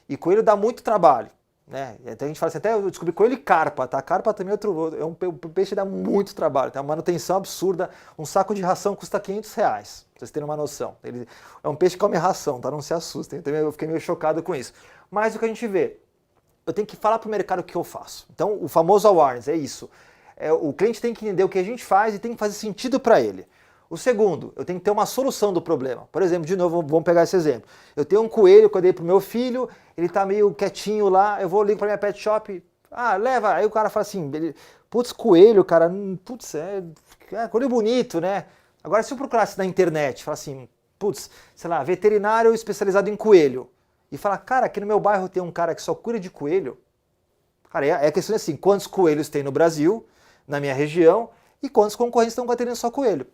Speaker 1: e coelho dá muito trabalho, né? Então a gente fala assim, até eu descobri coelho e carpa, tá? Carpa também é um peixe que dá muito trabalho, tem uma manutenção absurda, um saco de ração custa R$500, pra vocês terem uma noção. Ele é um peixe que come ração, tá? Não se assustem, eu fiquei meio chocado com isso. Mas o que a gente vê, eu tenho que falar pro mercado o que eu faço. Então o famoso awareness é isso. O cliente tem que entender o que a gente faz e tem que fazer sentido para ele. O segundo, eu tenho que ter uma solução do problema. Por exemplo, de novo, vamos pegar esse exemplo. Eu tenho um coelho que eu dei pro meu filho, ele tá meio quietinho lá, eu ligo pra minha pet shop, leva. Aí o cara fala assim, putz, coelho, cara, putz, é coelho bonito, né? Agora se eu procurasse na internet, fala assim, putz, sei lá, veterinário especializado em coelho, e fala, cara, aqui no meu bairro tem um cara que só cuida de coelho. Cara, é a questão assim, quantos coelhos tem no Brasil, na minha região, e quantos concorrentes estão atendendo só coelho?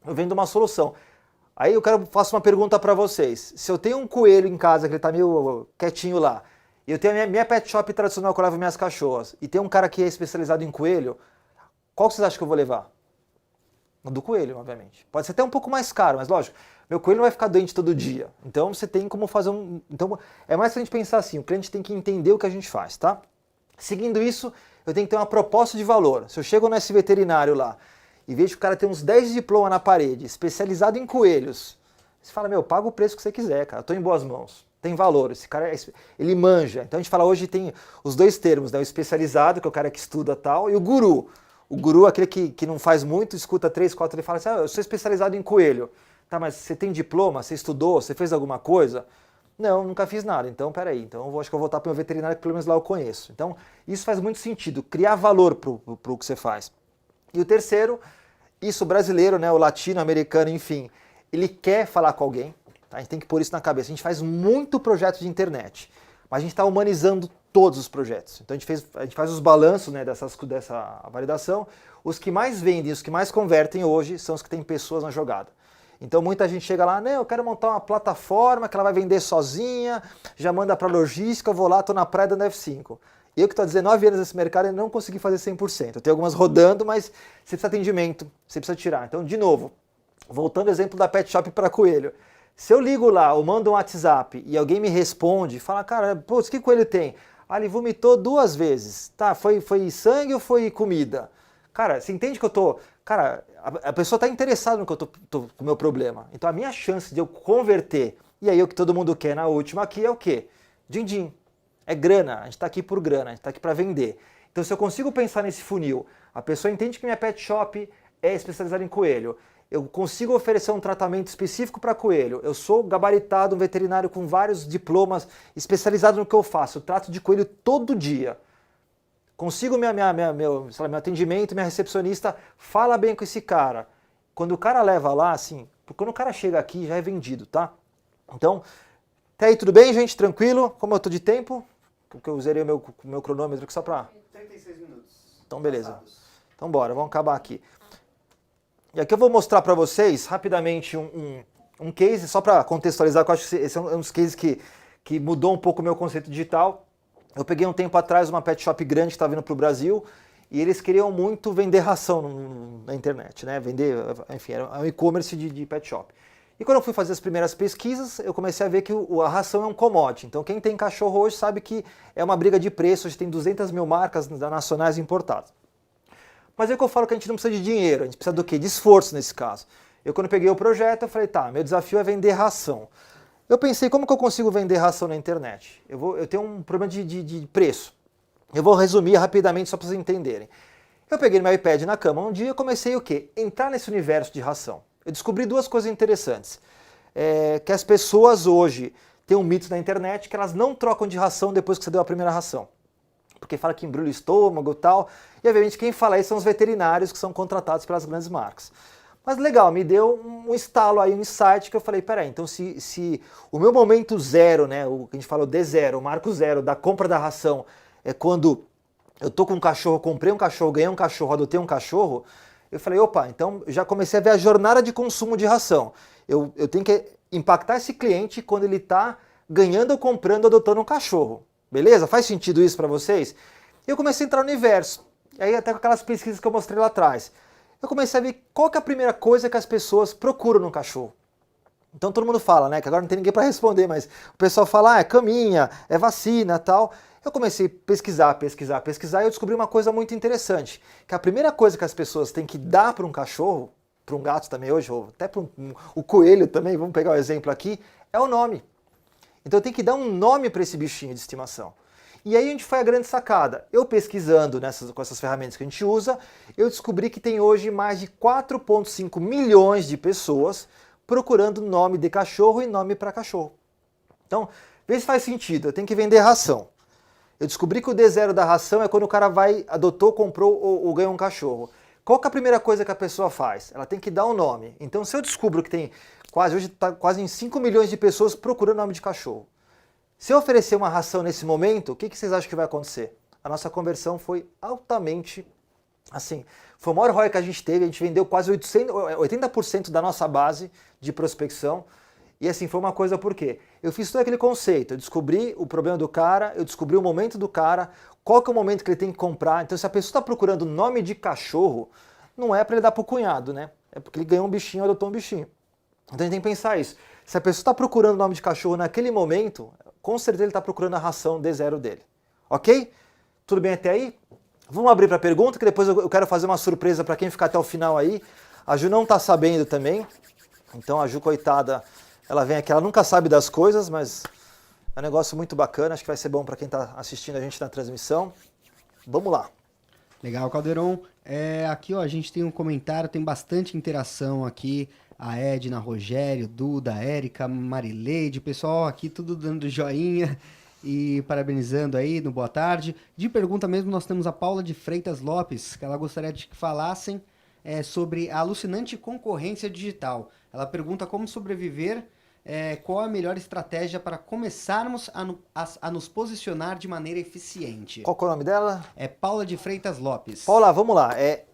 Speaker 1: Eu vendo uma solução. Aí faço uma pergunta para vocês. Se eu tenho um coelho em casa que ele tá meio quietinho lá, e eu tenho a minha pet shop tradicional que eu levo minhas cachorras, e tem um cara que é especializado em coelho, qual que vocês acham que eu vou levar? O do coelho, obviamente. Pode ser até um pouco mais caro, mas lógico, meu coelho não vai ficar doente todo dia. Então você tem como fazer Então é mais pra gente pensar assim, o cliente tem que entender o que a gente faz, tá? Seguindo isso, eu tenho que ter uma proposta de valor. Se eu chego nesse veterinário lá, e vejo que o cara tem uns 10 diplomas na parede, especializado em coelhos, você fala, meu, paga o preço que você quiser, cara, eu tô em boas mãos, tem valor, esse cara, ele manja. Então a gente fala, hoje tem os dois termos, né, o especializado, que é o cara que estuda tal, e o guru. O guru é aquele que não faz muito, escuta 3, 4, ele fala assim, eu sou especializado em coelho. Tá, mas você tem diploma, você estudou, você fez alguma coisa? Não, nunca fiz nada, então peraí, então acho que eu vou voltar para o meu veterinário que pelo menos lá eu conheço. Então isso faz muito sentido, criar valor pro que você faz. E o terceiro, isso brasileiro, né, o latino-americano, enfim, ele quer falar com alguém, tá? A gente tem que pôr isso na cabeça. A gente faz muito projeto de internet, mas a gente está humanizando todos os projetos. Então a gente faz os balanços, né, dessa validação. Os que mais vendem, os que mais convertem hoje são os que têm pessoas na jogada. Então muita gente chega lá, eu quero montar uma plataforma que ela vai vender sozinha, já manda para logística, eu vou lá, estou na praia dando F5. Eu que estou há 19 anos nesse mercado e não consegui fazer 100%. Eu tenho algumas rodando, mas você precisa de atendimento, você precisa tirar. Então, de novo, voltando ao exemplo da pet shop para coelho. Se eu ligo lá ou mando um WhatsApp e alguém me responde, fala, cara, putz, que coelho tem? Ele vomitou 2 vezes. Tá, foi sangue ou foi comida? Cara, você entende que eu tô... Cara, a pessoa está interessada no que eu tô com o meu problema. Então, a minha chance de eu converter, e aí o que todo mundo quer na última aqui é o quê? Din-din. É grana, a gente está aqui por grana, a gente está aqui para vender. Então se eu consigo pensar nesse funil, a pessoa entende que minha pet shop é especializada em coelho, eu consigo oferecer um tratamento específico para coelho, eu sou gabaritado, um veterinário com vários diplomas, especializado no que eu faço, eu trato de coelho todo dia. Consigo meu atendimento, minha recepcionista fala bem com esse cara. Quando o cara leva lá, assim, quando o cara chega aqui já é vendido, tá? Então, até aí tudo bem, gente? Tranquilo? Como eu tô de tempo? Porque eu zerei o meu cronômetro aqui só para...
Speaker 2: 36 minutos.
Speaker 1: Então, beleza. Então, bora, vamos acabar aqui. E aqui eu vou mostrar para vocês, rapidamente, um case, só para contextualizar, que eu acho que esse é um dos cases que que mudou um pouco o meu conceito digital. Eu peguei um tempo atrás uma pet shop grande que está vindo para o Brasil e eles queriam muito vender ração na internet, né? Vender, enfim, era um e-commerce de pet shop. E quando eu fui fazer as primeiras pesquisas, eu comecei a ver que a ração é um commodity. Então quem tem cachorro hoje sabe que é uma briga de preço, hoje tem 200 mil marcas nacionais importadas. Mas é que eu falo que a gente não precisa de dinheiro, a gente precisa do quê? De esforço nesse caso. Eu quando peguei o projeto, eu falei, tá, meu desafio é vender ração. Eu pensei, como que eu consigo vender ração na internet? Eu tenho um problema de preço. Eu vou resumir rapidamente só para vocês entenderem. Eu peguei meu iPad na cama um dia e comecei o quê? Entrar nesse universo de ração. Eu descobri duas coisas interessantes. Que as pessoas hoje têm um mito na internet que elas não trocam de ração depois que você deu a primeira ração. Porque fala que embrulha o estômago e tal. E obviamente quem fala isso são os veterinários que são contratados pelas grandes marcas. Mas legal, me deu um estalo aí, um insight que eu falei, peraí, então se o meu momento zero, né, o que a gente falou D0, o marco zero da compra da ração é quando eu tô com um cachorro, comprei um cachorro, ganhei um cachorro, adotei um cachorro, eu falei, opa, então já comecei a ver a jornada de consumo de ração. Eu tenho que impactar esse cliente quando ele está ganhando ou comprando, adotando um cachorro. Beleza? Faz sentido isso para vocês? Eu comecei a entrar no universo. E aí até com aquelas pesquisas que eu mostrei lá atrás. Eu comecei a ver qual que é a primeira coisa que as pessoas procuram no cachorro. Então todo mundo fala, né, que agora não tem ninguém para responder, mas o pessoal fala, é caminha, é vacina, tal. Eu comecei a pesquisar e eu descobri uma coisa muito interessante, que a primeira coisa que as pessoas têm que dar para um cachorro, para um gato também hoje, ou até para o coelho também, vamos pegar o exemplo aqui, é o nome. Então eu tenho que dar um nome para esse bichinho de estimação. E aí onde foi a grande sacada? Eu pesquisando com essas ferramentas que a gente usa, eu descobri que tem hoje mais de 4,5 milhões de pessoas procurando nome de cachorro e nome para cachorro. Então, vê se faz sentido, eu tenho que vender ração. Eu descobri que o D0 da ração é quando o cara adotou, comprou ou ganhou um cachorro. Qual que é a primeira coisa que a pessoa faz? Ela tem que dar um nome. Então, se eu descubro que tem hoje está quase em 5 milhões de pessoas procurando nome de cachorro. Se eu oferecer uma ração nesse momento, o que vocês acham que vai acontecer? A nossa conversão foi altamente, assim, foi o maior ROI que a gente teve, a gente vendeu quase 80% da nossa base de prospecção. E assim, foi uma coisa por quê? Eu fiz todo aquele conceito, eu descobri o problema do cara, eu descobri o momento do cara, qual que é o momento que ele tem que comprar. Então se a pessoa está procurando nome de cachorro, não é para ele dar para o cunhado, né? É porque ele ganhou um bichinho, adotou um bichinho. Então a gente tem que pensar isso. Se a pessoa está procurando nome de cachorro naquele momento, com certeza ele está procurando a ração D0 dele. Ok? Tudo bem até aí? Vamos abrir para a pergunta, que depois eu quero fazer uma surpresa para quem ficar até o final aí. A Ju não está sabendo também. Então a Ju, coitada, ela vem aqui, ela nunca sabe das coisas, mas é um negócio muito bacana. Acho que vai ser bom para quem está assistindo a gente na transmissão. Vamos lá.
Speaker 2: Legal, Caldeirão. Aqui ó, a gente tem um comentário, tem bastante interação aqui. A Edna, Rogério, Duda, Érica, Marileide, pessoal aqui tudo dando joinha e parabenizando aí no boa tarde. De pergunta mesmo, nós temos a Paula de Freitas Lopes, que ela gostaria de que falassem sobre a alucinante concorrência digital. Ela pergunta como sobreviver, qual a melhor estratégia para começarmos a nos posicionar de maneira eficiente.
Speaker 1: Qual que é o nome dela?
Speaker 2: É Paula de Freitas Lopes.
Speaker 1: Paula, vamos lá.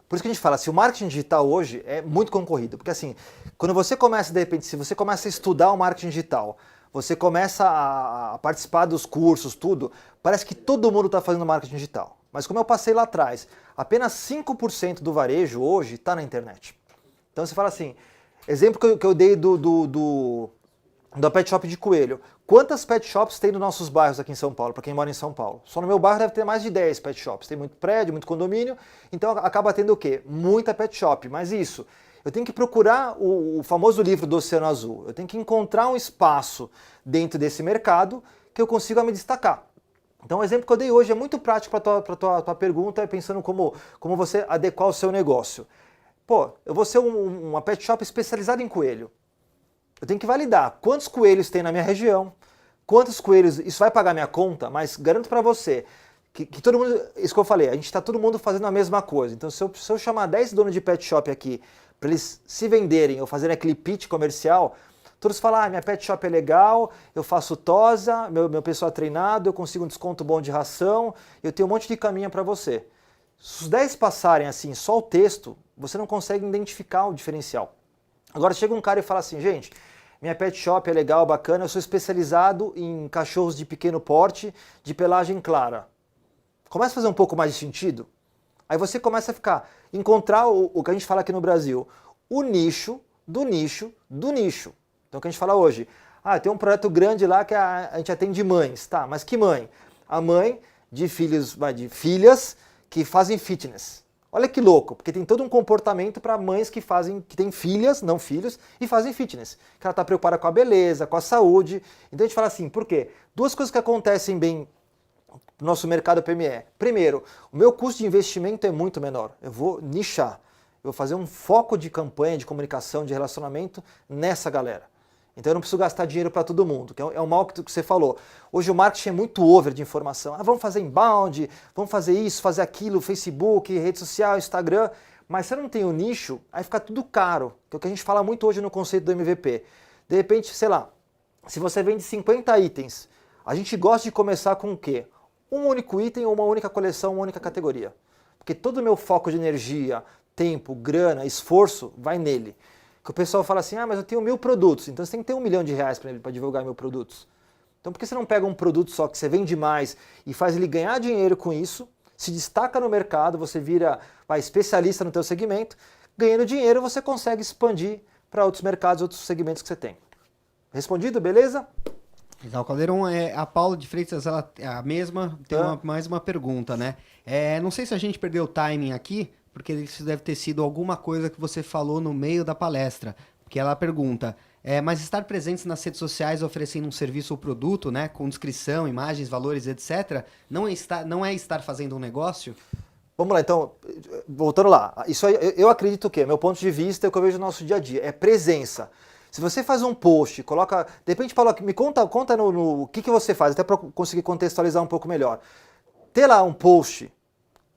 Speaker 1: Por isso que a gente fala, se o marketing digital hoje é muito concorrido, porque assim, quando você começa, de repente, se você começa a estudar o marketing digital, você começa a participar dos cursos, tudo, parece que todo mundo está fazendo marketing digital. Mas como eu passei lá atrás, apenas 5% do varejo hoje está na internet. Então você fala assim, exemplo que eu dei da pet shop de coelho. Quantas pet shops tem nos nossos bairros aqui em São Paulo, para quem mora em São Paulo? Só no meu bairro deve ter mais de 10 pet shops. Tem muito prédio, muito condomínio, então acaba tendo o quê? Muita pet shop. Mas isso, eu tenho que procurar o famoso livro do Oceano Azul. Eu tenho que encontrar um espaço dentro desse mercado que eu consiga me destacar. Então o exemplo que eu dei hoje é muito prático para a tua pergunta, pensando como você adequar o seu negócio. Pô, eu vou ser uma pet shop especializada em coelho. Eu tenho que validar quantos coelhos tem na minha região, quantos coelhos, isso vai pagar minha conta, mas garanto para você que todo mundo, isso que eu falei, a gente está todo mundo fazendo a mesma coisa. Então se eu chamar 10 donos de pet shop aqui para eles se venderem ou fazerem aquele pitch comercial, todos falam, minha pet shop é legal, eu faço tosa, meu pessoal é treinado, eu consigo um desconto bom de ração, eu tenho um monte de caminho para você. Se os 10 passarem assim, só o texto, você não consegue identificar o diferencial. Agora chega um cara e fala assim, gente, minha pet shop é legal, bacana, eu sou especializado em cachorros de pequeno porte, de pelagem clara. Começa a fazer um pouco mais de sentido? Aí você começa a encontrar o que a gente fala aqui no Brasil, o nicho do nicho do nicho. Então o que a gente fala hoje, tem um projeto grande lá que a gente atende mães, tá, mas que mãe? A mãe de filhas que fazem fitness. Olha que louco, porque tem todo um comportamento para mães que têm filhas, não filhos, e fazem fitness. Que ela está preocupada com a beleza, com a saúde. Então a gente fala assim, por quê? Duas coisas que acontecem bem no nosso mercado PME. Primeiro, o meu custo de investimento é muito menor. Eu vou nichar. Eu vou fazer um foco de campanha, de comunicação, de relacionamento nessa galera. Então eu não preciso gastar dinheiro para todo mundo, que é o mal que você falou. Hoje o marketing é muito over de informação. Vamos fazer inbound, vamos fazer isso, fazer aquilo, Facebook, rede social, Instagram. Mas se eu não tenho nicho, aí fica tudo caro, que é o que a gente fala muito hoje no conceito do MVP. De repente, sei lá, se você vende 50 itens, a gente gosta de começar com o quê? Um único item ou uma única coleção, uma única categoria. Porque todo o meu foco de energia, tempo, grana, esforço vai nele. Que o pessoal fala assim, mas eu tenho 1000 produtos, então você tem que ter R$1 milhão para divulgar 1000 produtos. Então por que você não pega um produto só que você vende mais e faz ele ganhar dinheiro com isso, se destaca no mercado, você vira especialista no teu segmento, ganhando dinheiro você consegue expandir para outros mercados, outros segmentos que você tem. Respondido, beleza?
Speaker 2: Legal, Caldeirão, a Paula de Freitas, ela é a mesma, tem mais uma pergunta, né? Não sei se a gente perdeu o timing aqui, porque isso deve ter sido alguma coisa que você falou no meio da palestra, porque ela pergunta, mas estar presentes nas redes sociais oferecendo um serviço ou produto, né, com descrição, imagens, valores, etc., não é estar fazendo um negócio?
Speaker 1: Vamos lá, então, voltando lá, isso aí, eu acredito o quê? Meu ponto de vista é o que eu vejo no nosso dia a dia, é presença. Se você faz um post, coloca, de repente, Paulo, me conta no que você faz, até para conseguir contextualizar um pouco melhor. Ter lá um post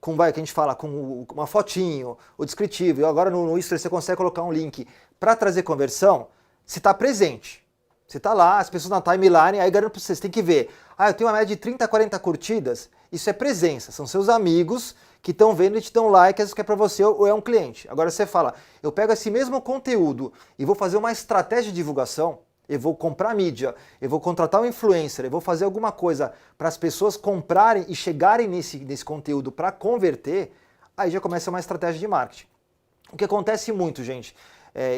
Speaker 1: que a gente fala com uma fotinho, o descritivo, e agora no Instagram você consegue colocar um link para trazer conversão, você está presente. Você está lá, as pessoas na timeline, aí garanto para vocês, tem que ver. Eu tenho uma média de 30, 40 curtidas, isso é presença, são seus amigos que estão vendo e te dão like, às vezes que é para você ou é um cliente. Agora você fala, eu pego esse mesmo conteúdo e vou fazer uma estratégia de divulgação, eu vou comprar mídia, eu vou contratar um influencer, eu vou fazer alguma coisa para as pessoas comprarem e chegarem nesse conteúdo para converter, aí já começa uma estratégia de marketing. O que acontece muito, gente,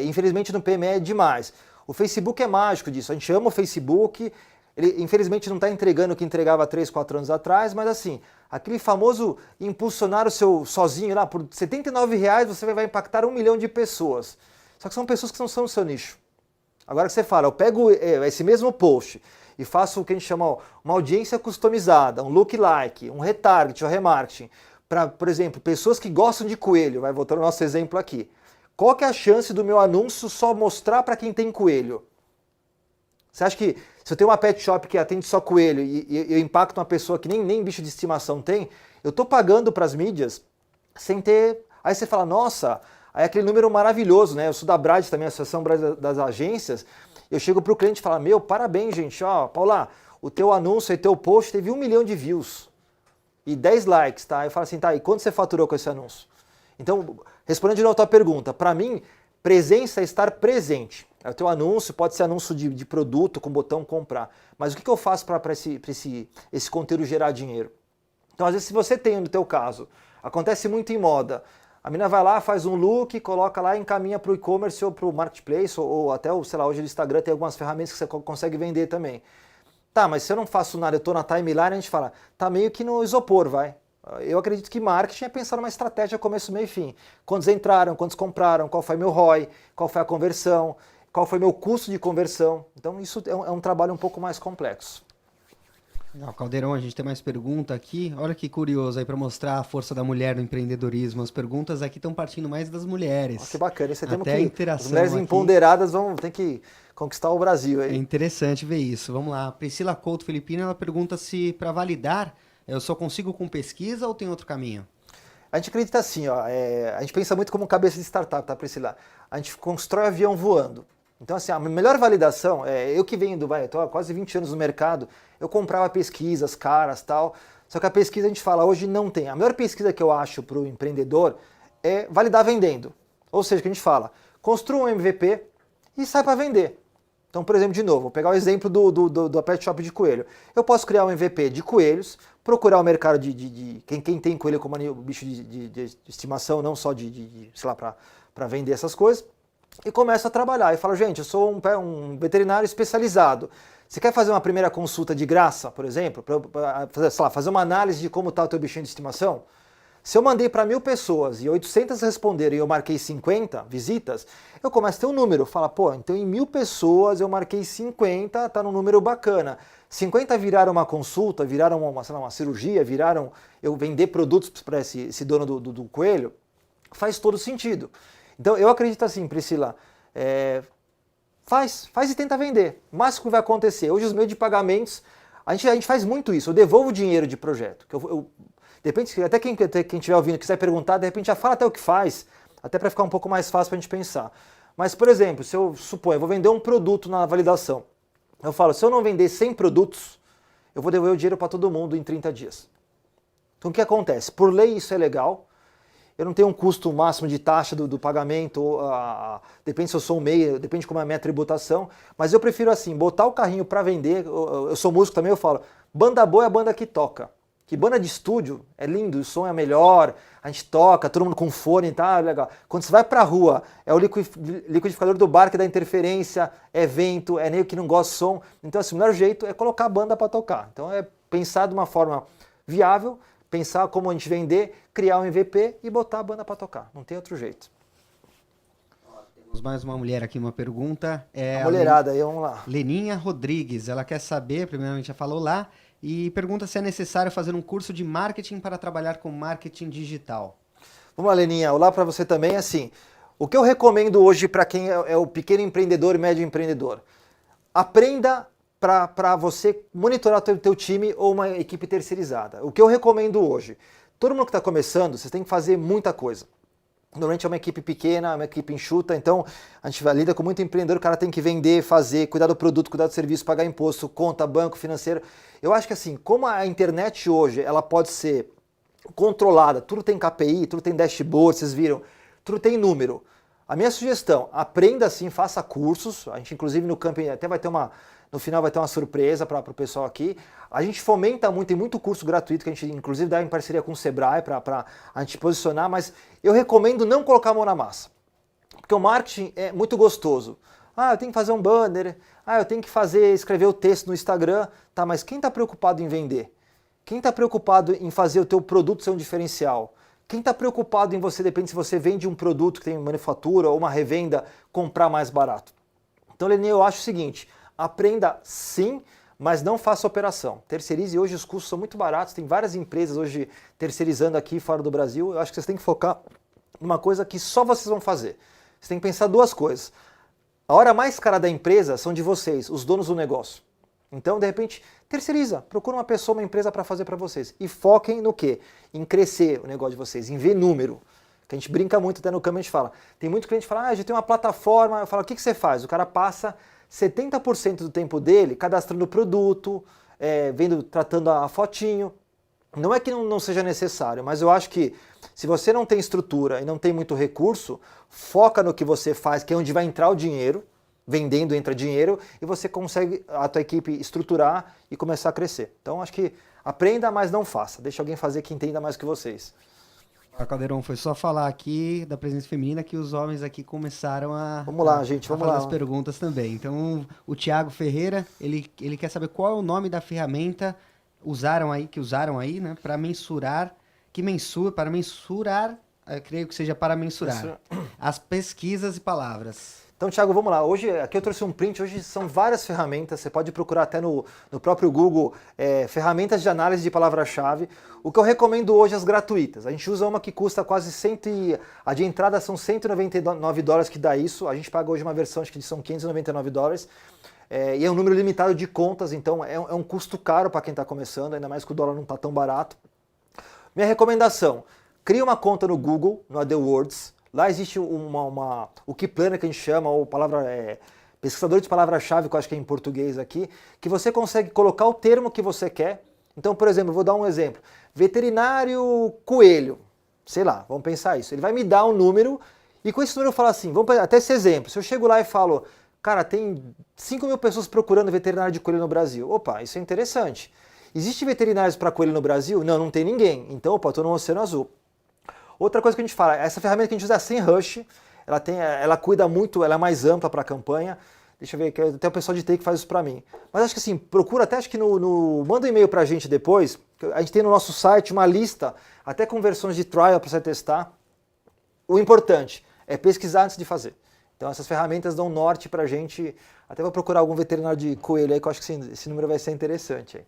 Speaker 1: infelizmente no PME é demais. O Facebook é mágico disso, a gente ama o Facebook, ele infelizmente não está entregando o que entregava 3, 4 anos atrás, mas assim, aquele famoso impulsionar o seu sozinho lá, por R$79 você vai impactar 1 milhão de pessoas. Só que são pessoas que não são no seu nicho. Agora que você fala, eu pego esse mesmo post e faço o que a gente chama uma audiência customizada, um lookalike, um retarget, um remarketing, para, por exemplo, pessoas que gostam de coelho, vai voltando ao nosso exemplo aqui. Qual que é a chance do meu anúncio só mostrar para quem tem coelho? Você acha que se eu tenho uma pet shop que atende só coelho e eu impacto uma pessoa que nem bicho de estimação tem, eu estou pagando para as mídias sem ter... Aí você fala, nossa, aí aquele número maravilhoso, né? Eu sou da Brad também, a Associação Brad das Agências, eu chego para o cliente e falo, parabéns, gente, Paula, o teu anúncio e teu post teve 1 milhão de views e 10 likes, tá? Eu falo assim, tá, e quanto você faturou com esse anúncio? Então, respondendo de novo a tua pergunta, para mim, presença é estar presente. O teu anúncio pode ser anúncio de produto com botão comprar. Mas o que eu faço para esse conteúdo gerar dinheiro? Então, às vezes, se você tem no teu caso, acontece muito em moda, a menina vai lá, faz um look, coloca lá e encaminha para o e-commerce ou para o marketplace, ou até, sei lá, hoje no Instagram tem algumas ferramentas que você consegue vender também. Tá, mas se eu não faço nada, eu estou na timeline, a gente fala, tá meio que no isopor, vai. Eu acredito que marketing é pensar numa estratégia começo, meio e fim. Quantos entraram, quantos compraram, qual foi meu ROI, qual foi a conversão, qual foi meu custo de conversão. Então isso é um trabalho um pouco mais complexo.
Speaker 2: Legal, Caldeirão, a gente tem mais pergunta aqui. Olha que curioso aí para mostrar a força da mulher no empreendedorismo. As perguntas aqui estão partindo mais das mulheres.
Speaker 1: Que bacana, você
Speaker 2: Até
Speaker 1: tem que as mulheres empoderadas tem que conquistar o Brasil aí.
Speaker 2: É interessante ver isso. Vamos lá. Priscila Couto Filipina, ela pergunta se para validar eu só consigo com pesquisa ou tem outro caminho?
Speaker 1: A gente acredita assim, a gente pensa muito como cabeça de startup, tá, Priscila? A gente constrói avião voando. Então, assim, a melhor validação, eu que venho eu tô há quase 20 anos no mercado, eu comprava pesquisas, caras, tal, só que a pesquisa a gente fala, hoje não tem. A melhor pesquisa que eu acho para o empreendedor é validar vendendo. Ou seja, que a gente fala, construa um MVP e sai para vender. Então, por exemplo, de novo, vou pegar o exemplo do pet shop de coelho. Eu posso criar um MVP de coelhos, procurar o mercado de quem tem coelho como bicho de estimação, não só sei lá, para vender essas coisas, e começo a trabalhar. E falo, gente, eu sou um veterinário especializado. Você quer fazer uma primeira consulta de graça, por exemplo, para fazer uma análise de como está o teu bichinho de estimação? Se eu mandei para 1.000 pessoas e 800 responderam e eu marquei 50 visitas, eu começo a ter um número. Fala, pô, então em 1.000 pessoas eu marquei 50, tá num número bacana. 50 viraram uma consulta, viraram uma cirurgia, viraram eu vender produtos para esse dono do coelho, faz todo sentido. Então eu acredito assim, Priscila, faz e tenta vender. O máximo que vai acontecer. Hoje os meios de pagamentos, a gente faz muito isso, eu devolvo dinheiro de projeto. De repente, até quem estiver ouvindo quiser perguntar, de repente já fala até o que faz, até para ficar um pouco mais fácil para a gente pensar. Mas, por exemplo, se eu suponho, eu vou vender um produto na validação, eu falo, se eu não vender 100 produtos, eu vou devolver o dinheiro para todo mundo em 30 dias. Então o que acontece? Por lei isso é legal, eu não tenho um custo máximo de taxa do pagamento, depende se eu sou um MEI, depende de como é a minha tributação, mas eu prefiro assim, botar o carrinho para vender, eu sou músico também, eu falo, banda boa é a banda que toca. Que banda de estúdio é lindo, o som é melhor, a gente toca, todo mundo com fone, tá legal. Quando você vai pra rua, é o liquidificador do bar que dá interferência, é vento, é nego que não gosta de som. Então assim, o melhor jeito é colocar a banda para tocar. Então é pensar de uma forma viável, pensar como a gente vender, criar um MVP e botar a banda para tocar. Não tem outro jeito.
Speaker 2: Temos mais uma mulher aqui, uma pergunta.
Speaker 1: A mulherada aí, vamos lá.
Speaker 2: Leninha Rodrigues, ela quer saber, primeiramente já falou lá, e pergunta se é necessário fazer um curso de marketing para trabalhar com marketing digital.
Speaker 1: Vamos lá, Leninha. Olá para você também. Assim, o que eu recomendo hoje para quem é o pequeno empreendedor e médio empreendedor? Aprenda para você monitorar o teu time ou uma equipe terceirizada. O que eu recomendo hoje? Todo mundo que está começando, você tem que fazer muita coisa. Normalmente é uma equipe pequena, uma equipe enxuta, então a gente lida com muito empreendedor, o cara tem que vender, fazer, cuidar do produto, cuidar do serviço, pagar imposto, conta, banco, financeiro. Eu acho que assim, como a internet hoje, ela pode ser controlada, tudo tem KPI, tudo tem dashboard, vocês viram, tudo tem número. A minha sugestão, aprenda assim, faça cursos, a gente inclusive no camping até vai ter no final vai ter uma surpresa para o pessoal aqui. A gente fomenta muito, tem muito curso gratuito que a gente inclusive dá em parceria com o Sebrae para a gente posicionar, mas eu recomendo não colocar a mão na massa. Porque o marketing é muito gostoso. Eu tenho que fazer um banner, eu tenho que escrever o texto no Instagram, tá, mas quem está preocupado em vender? Quem está preocupado em fazer o teu produto ser um diferencial? Quem está preocupado em você, depende se você vende um produto que tem manufatura ou uma revenda, comprar mais barato? Então, Leninha, eu acho o seguinte, aprenda sim, mas não faça operação. Terceirize, hoje os custos são muito baratos, tem várias empresas hoje terceirizando aqui fora do Brasil, eu acho que vocês têm que focar numa coisa que só vocês vão fazer. Vocês têm que pensar duas coisas. A hora mais cara da empresa são de vocês, os donos do negócio. Então, de repente, terceiriza, procura uma pessoa, uma empresa para fazer para vocês. E foquem no quê? Em crescer o negócio de vocês, em ver número. Que a gente brinca muito, até no câmbio a gente fala. Tem muito cliente que fala, a gente tem uma plataforma, eu falo, o que você faz? O cara passa 70% do tempo dele cadastrando o produto, tratando a fotinho. Não é que não seja necessário, mas eu acho que se você não tem estrutura e não tem muito recurso, foca no que você faz, que é onde vai entrar o dinheiro, vendendo entra dinheiro, e você consegue a tua equipe estruturar e começar a crescer. Então acho que aprenda, mas não faça. Deixa alguém fazer que entenda mais que vocês.
Speaker 2: Caldeirão, foi só falar aqui da presença feminina que os homens aqui começaram a
Speaker 1: Vamos lá, gente, vamos
Speaker 2: fazer
Speaker 1: lá.
Speaker 2: as perguntas também. Então, o Thiago Ferreira, ele quer saber qual é o nome da ferramenta que usaram aí, né, para mensurar, creio que seja para mensurar as pesquisas e palavras.
Speaker 1: Então, Thiago, vamos lá. Hoje, aqui eu trouxe um print, hoje são várias ferramentas, você pode procurar até no próprio Google, ferramentas de análise de palavra-chave. O que eu recomendo hoje é as gratuitas. A gente usa uma que custa quase a de entrada são $199 que dá isso, a gente paga hoje uma versão, acho que são $599, e é um número limitado de contas, então é um custo caro para quem está começando, ainda mais que o dólar não está tão barato. Minha recomendação, crie uma conta no Google, no AdWords. Lá existe o Key Planner que a gente chama, ou pesquisador de palavra-chave, que eu acho que é em português aqui, que você consegue colocar o termo que você quer. Então, por exemplo, eu vou dar um exemplo. Veterinário coelho, sei lá, vamos pensar isso. Ele vai me dar um número e com esse número eu falo assim, vamos pegar até esse exemplo. Se eu chego lá e falo Cara, tem 5 mil pessoas procurando veterinário de coelho no Brasil. Opa, isso é interessante. Existe veterinários para coelho no Brasil? Não, não tem ninguém. Então, opa, estou no Oceano Azul. Outra coisa que a gente fala, essa ferramenta que a gente usa é a SEMrush, ela cuida muito, ela é mais ampla para a campanha. Deixa eu ver, até o pessoal de TI que faz isso para mim. Mas acho que assim, procura até, acho que manda um e-mail para a gente depois, a gente tem no nosso site uma lista, até com versões de trial para você testar. O importante é pesquisar antes de fazer. Então essas ferramentas dão norte para a gente, até vou procurar algum veterinário de coelho aí, que eu acho que esse número vai ser interessante aí.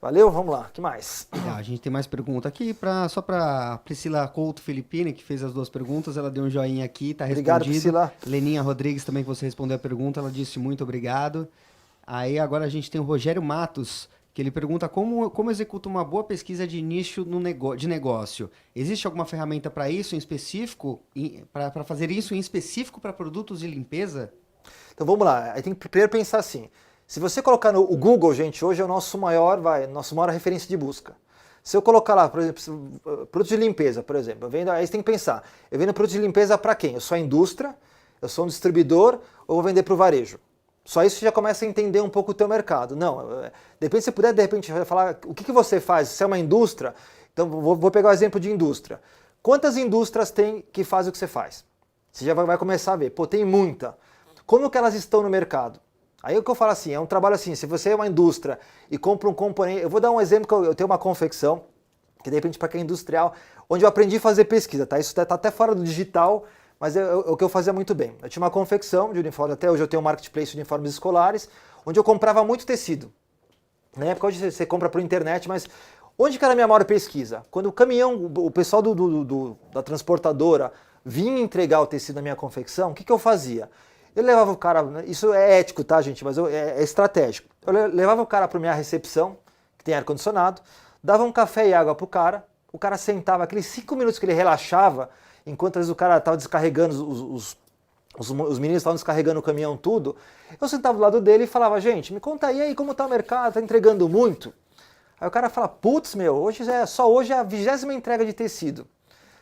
Speaker 1: Valeu, vamos lá, o que mais?
Speaker 2: A gente tem mais pergunta aqui, só para Priscila Couto Filippini, que fez as 2 perguntas, ela deu um joinha aqui, tá respondido.
Speaker 1: Obrigado, Priscila.
Speaker 2: Leninha Rodrigues também, que você respondeu a pergunta, ela disse muito obrigado. Aí agora a gente tem o Rogério Matos, que ele pergunta como executa uma boa pesquisa de nicho de negócio. Existe alguma ferramenta para isso em específico, para fazer isso em específico para produtos de limpeza?
Speaker 1: Então vamos lá, aí tem que primeiro pensar assim, se você colocar no Google, gente, hoje é o nossa maior referência de busca. Se eu colocar lá, por exemplo, produtos de limpeza, por exemplo, aí você tem que pensar, eu vendo produtos de limpeza para quem? Eu sou a indústria, eu sou um distribuidor ou vou vender para o varejo? Só isso você já começa a entender um pouco o teu mercado. Não, depende, se puder, de repente, falar o que você faz, se é uma indústria, então vou pegar o exemplo de indústria. Quantas indústrias tem que fazem o que você faz? Você já vai começar a ver, pô, tem muita. Como que elas estão no mercado? Aí o que eu falo assim, é um trabalho assim, se você é uma indústria e compra um componente, eu vou dar um exemplo que eu tenho uma confecção, que de repente para quem é industrial, onde eu aprendi a fazer pesquisa, tá? Isso está até fora do digital, mas é o que eu fazia muito bem. Eu tinha uma confecção de uniformes, até hoje eu tenho um marketplace de uniformes escolares, onde eu comprava muito tecido. Na época hoje você compra por internet, mas onde que era a minha maior pesquisa? Quando o caminhão, o pessoal da transportadora vinha entregar o tecido na minha confecção, o que eu fazia? Eu levava o cara, isso é ético, tá, gente, mas é estratégico. Eu levava o cara para minha recepção, que tem ar-condicionado, dava um café e água pro cara, o cara sentava, aqueles 5 minutos que ele relaxava, enquanto às vezes o cara estava descarregando, os meninos estavam descarregando o caminhão tudo, eu sentava do lado dele e falava, gente, me conta aí como tá o mercado, tá entregando muito? Aí o cara fala, putz, meu, hoje é a 20ª entrega de tecido.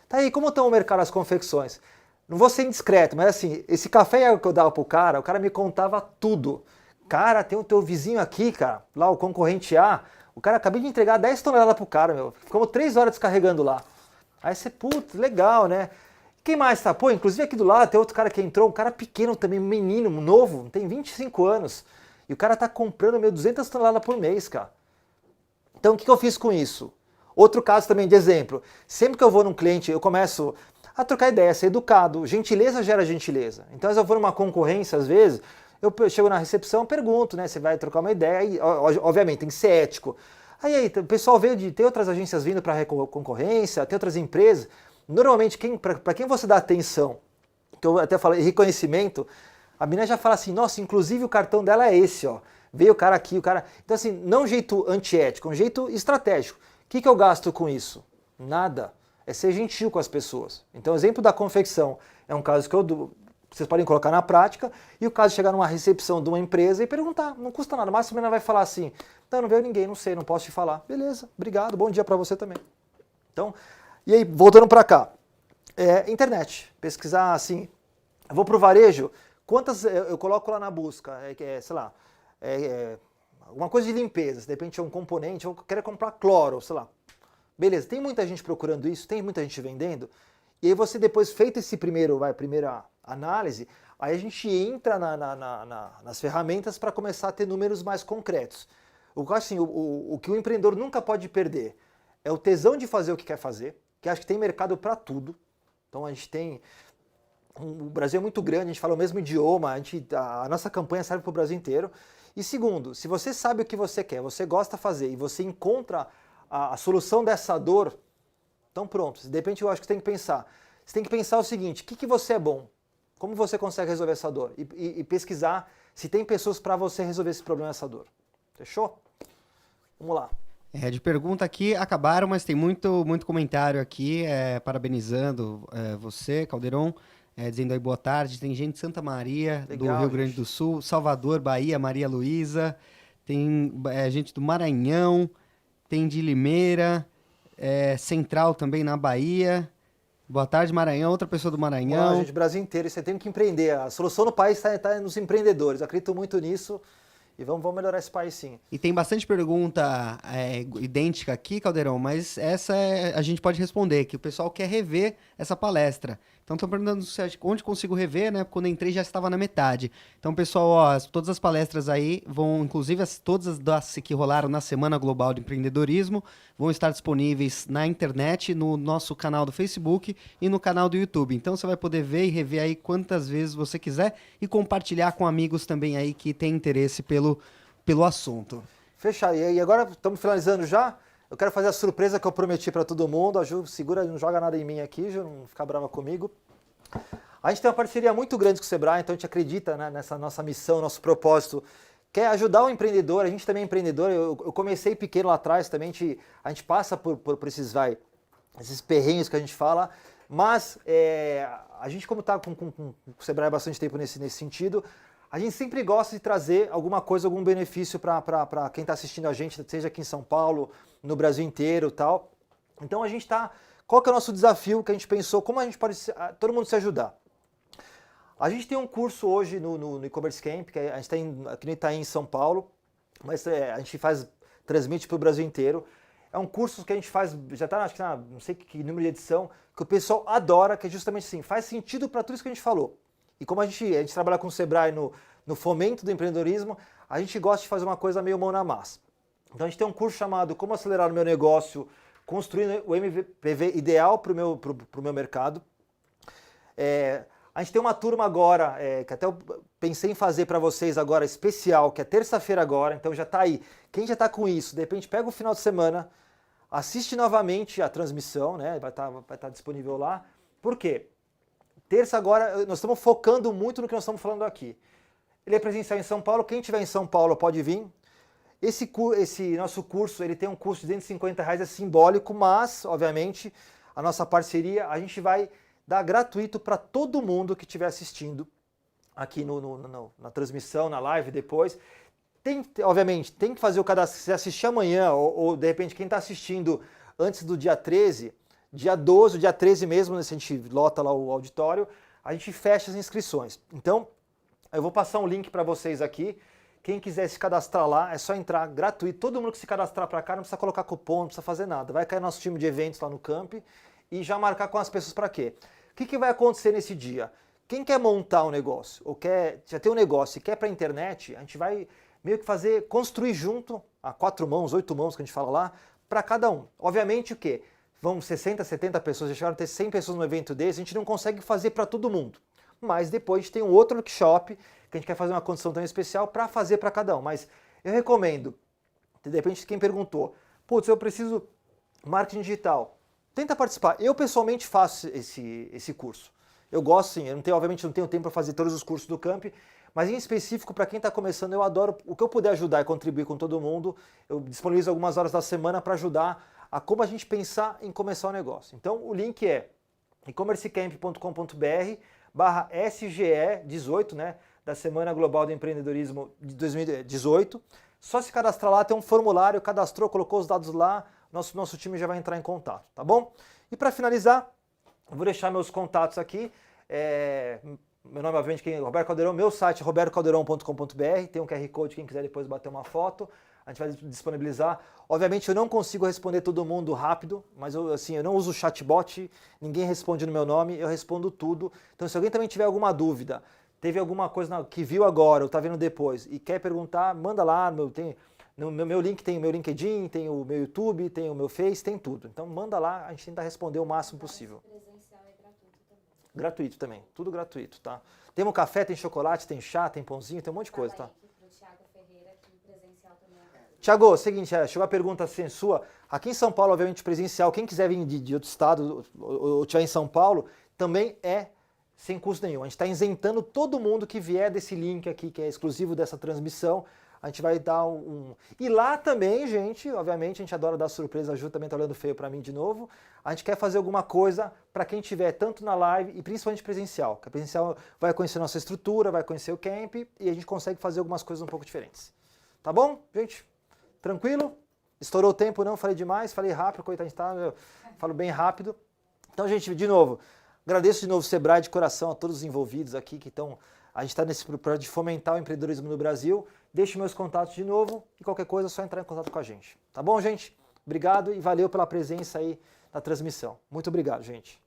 Speaker 1: Tá aí, como estão o mercado das confecções? Não vou ser indiscreto, mas assim, esse café e água que eu dava pro cara, o cara me contava tudo. Cara, tem o teu vizinho aqui, cara, lá o concorrente A, o cara acabei de entregar 10 toneladas pro cara, meu. Ficamos 3 horas descarregando lá. Aí você, putz, legal, né? Quem mais tá? Pô, inclusive aqui do lado tem outro cara que entrou, um cara pequeno também, um menino, novo, tem 25 anos. E o cara tá comprando 200 toneladas por mês, cara. Então o que eu fiz com isso? Outro caso também de exemplo. Sempre que eu vou num cliente, eu começo a trocar ideia, ser educado. Gentileza gera gentileza. Então, se eu for numa concorrência, às vezes, eu chego na recepção, pergunto, né? Você vai trocar uma ideia, e, obviamente, tem que ser ético. Aí, o pessoal veio ter outras agências vindo para concorrência, tem outras empresas. Normalmente, para quem você dá atenção, que eu até falei, reconhecimento, a menina já fala assim, nossa, inclusive o cartão dela é esse, ó. Veio o cara aqui, o cara... Então, assim, não um jeito antiético, um jeito estratégico. O que eu gasto com isso? Nada. É ser gentil com as pessoas. Então, o exemplo da confecção é um caso que vocês podem colocar na prática, e o caso de chegar numa recepção de uma empresa e perguntar, não custa nada, mas a menina vai falar assim, não veio ninguém, não sei, não posso te falar. Beleza, obrigado, bom dia para você também. Então, e aí, voltando para cá, internet, pesquisar assim, eu vou para o varejo, quantas eu coloco lá na busca, sei lá, alguma coisa de limpeza, se de repente é um componente, eu quero comprar cloro, sei lá. Beleza, tem muita gente procurando isso, tem muita gente vendendo, e aí você depois, feito esse primeira análise, aí a gente entra nas ferramentas para começar a ter números mais concretos. Assim, o que o empreendedor nunca pode perder é o tesão de fazer o que quer fazer, que acho que tem mercado para tudo. Então a gente tem... O Brasil é muito grande, a gente fala o mesmo idioma, a nossa campanha serve para o Brasil inteiro. E segundo, se você sabe o que você quer, você gosta de fazer e você encontra a solução dessa dor, então pronto. De repente eu acho que você tem que pensar. Você tem que pensar o seguinte, o que você é bom? Como você consegue resolver essa dor? E pesquisar se tem pessoas para você resolver esse problema, essa dor. Fechou? Vamos lá.
Speaker 2: De pergunta aqui acabaram, mas tem muito comentário aqui, parabenizando você, Calderon, dizendo aí boa tarde. Tem gente de Santa Maria, legal, do Rio Grande do Sul, Salvador, Bahia, Maria Luísa, tem gente do Maranhão, tem de Limeira, Central também na Bahia, Boa tarde, Maranhão. Outra pessoa do Maranhão.
Speaker 1: Olá, gente, Brasil inteiro. Você tem que empreender. A solução no país está nos empreendedores. Eu acredito muito nisso e vamos melhorar esse país, sim.
Speaker 2: E tem bastante pergunta idêntica aqui, Caldeirão, mas a gente pode responder, que o pessoal quer rever essa palestra. Então estão perguntando onde consigo rever, né? Quando entrei já estava na metade. Então, pessoal, ó, todas as palestras aí vão, inclusive todas as que rolaram na Semana Global de Empreendedorismo, vão estar disponíveis na internet, no nosso canal do Facebook e no canal do YouTube. Então você vai poder ver e rever aí quantas vezes você quiser e compartilhar com amigos também aí que têm interesse pelo assunto.
Speaker 1: Fechado. E agora estamos finalizando já. Eu quero fazer a surpresa que eu prometi para todo mundo. A Ju, segura, não joga nada em mim aqui, Ju, não fica brava comigo. A gente tem uma parceria muito grande com o Sebrae, então a gente acredita, né, nessa nossa missão, nosso propósito, que é ajudar o empreendedor. A gente também é empreendedor. Eu comecei pequeno lá atrás também. A gente passa por esses perrengues que a gente fala, mas a gente, como está com o Sebrae há bastante tempo nesse sentido, a gente sempre gosta de trazer alguma coisa, algum benefício para quem está assistindo a gente, seja aqui em São Paulo, no Brasil inteiro e tal. Então a gente está... Qual que é o nosso desafio que a gente pensou? Como a gente pode todo mundo se ajudar? A gente tem um curso hoje no E-Commerce Camp, que a gente está aqui no Itaim, em São Paulo, mas a gente transmite para o Brasil inteiro. É um curso que a gente faz, já está, acho que não sei que número de edição, que o pessoal adora, que é justamente assim, faz sentido para tudo isso que a gente falou. E como a gente trabalha com o Sebrae no fomento do empreendedorismo, a gente gosta de fazer uma coisa meio mão na massa. Então a gente tem um curso chamado Como Acelerar o Meu Negócio, construindo o MVPV ideal para o meu mercado. A gente tem uma turma agora, que até eu pensei em fazer para vocês agora, especial, que é terça-feira agora, então já está aí. Quem já está com isso, de repente pega o final de semana, assiste novamente a transmissão, né? Vai estar disponível lá. Por quê? Terça agora, nós estamos focando muito no que nós estamos falando aqui. Ele é presencial em São Paulo, quem estiver em São Paulo pode vir. Esse nosso curso, ele tem um custo de R$250, é simbólico, mas, obviamente, a nossa parceria, a gente vai dar gratuito para todo mundo que estiver assistindo aqui na transmissão, na live depois. Obviamente, tem que fazer o cadastro, se assistir amanhã, ou de repente quem está assistindo antes do dia 13, dia 12, dia 13 mesmo, né, se a gente lota lá o auditório, a gente fecha as inscrições. Então, eu vou passar um link para vocês aqui. Quem quiser se cadastrar lá, é só entrar gratuito. Todo mundo que se cadastrar para cá não precisa colocar cupom, não precisa fazer nada. Vai cair nosso time de eventos lá no Camp e já marcar com as pessoas para quê? O que vai acontecer nesse dia? Quem quer montar um negócio, ou já tem um negócio e quer para a internet, a gente vai meio que construir junto, a 4 mãos, 8 mãos que a gente fala lá, para cada um. Obviamente o quê? Vão 60, 70 pessoas, já chegaram a ter 100 pessoas num evento desse, a gente não consegue fazer para todo mundo. Mas depois a gente tem um outro workshop, que a gente quer fazer uma condição tão especial para fazer para cada um. Mas eu recomendo, de repente quem perguntou, putz, eu preciso marketing digital, tenta participar. Eu pessoalmente faço esse curso. Eu gosto sim, obviamente não tenho tempo para fazer todos os cursos do Camp, mas em específico para quem está começando, eu adoro, o que eu puder ajudar e contribuir com todo mundo, eu disponibilizo algumas horas da semana para ajudar a como a gente pensar em começar o negócio. Então o link é ecommercecamp.com.br/SGE18, né, da Semana Global do Empreendedorismo de 2018. Só se cadastrar lá, tem um formulário, cadastrou, colocou os dados lá, nosso time já vai entrar em contato, tá bom? E para finalizar, eu vou deixar meus contatos aqui. Meu nome, obviamente, é Roberto Caldeirão, meu site é robertocaldeirão.com.br, tem um QR Code, quem quiser depois bater uma foto, a gente vai disponibilizar. Obviamente eu não consigo responder todo mundo rápido, mas eu não uso chatbot, ninguém responde no meu nome, eu respondo tudo. Então se alguém também tiver alguma dúvida, teve alguma coisa que viu agora ou está vendo depois e quer perguntar, manda lá, no meu link tem o meu LinkedIn, tem o meu YouTube, tem o meu Face, tem tudo. Então manda lá, a gente tenta responder o máximo possível.
Speaker 3: Presencial é gratuito também.
Speaker 1: Gratuito também, tudo gratuito, tá? Tem um café, tem chocolate, tem chá, tem pãozinho, tem um monte de coisa, tá? Tiago, seguinte, chegou a pergunta assim sua. Aqui em São Paulo, obviamente, presencial, quem quiser vir de outro estado ou estiver em São Paulo, também é sem custo nenhum. A gente está isentando todo mundo que vier desse link aqui, que é exclusivo dessa transmissão. A gente vai dar E lá também, gente, obviamente, a gente adora dar surpresa. A Ju também está olhando feio para mim de novo. A gente quer fazer alguma coisa para quem estiver tanto na live e principalmente presencial. Que a presencial vai conhecer nossa estrutura, vai conhecer o camp e a gente consegue fazer algumas coisas um pouco diferentes. Tá bom, gente? Tranquilo? Estourou o tempo, não? Falei demais, falei rápido, coitado, eu falo bem rápido. Então, gente, de novo, agradeço de novo o Sebrae de coração a todos os envolvidos aqui que estão. A gente está nesse projeto de fomentar o empreendedorismo no Brasil. Deixe meus contatos de novo e qualquer coisa é só entrar em contato com a gente. Tá bom, gente? Obrigado e valeu pela presença aí na transmissão. Muito obrigado, gente.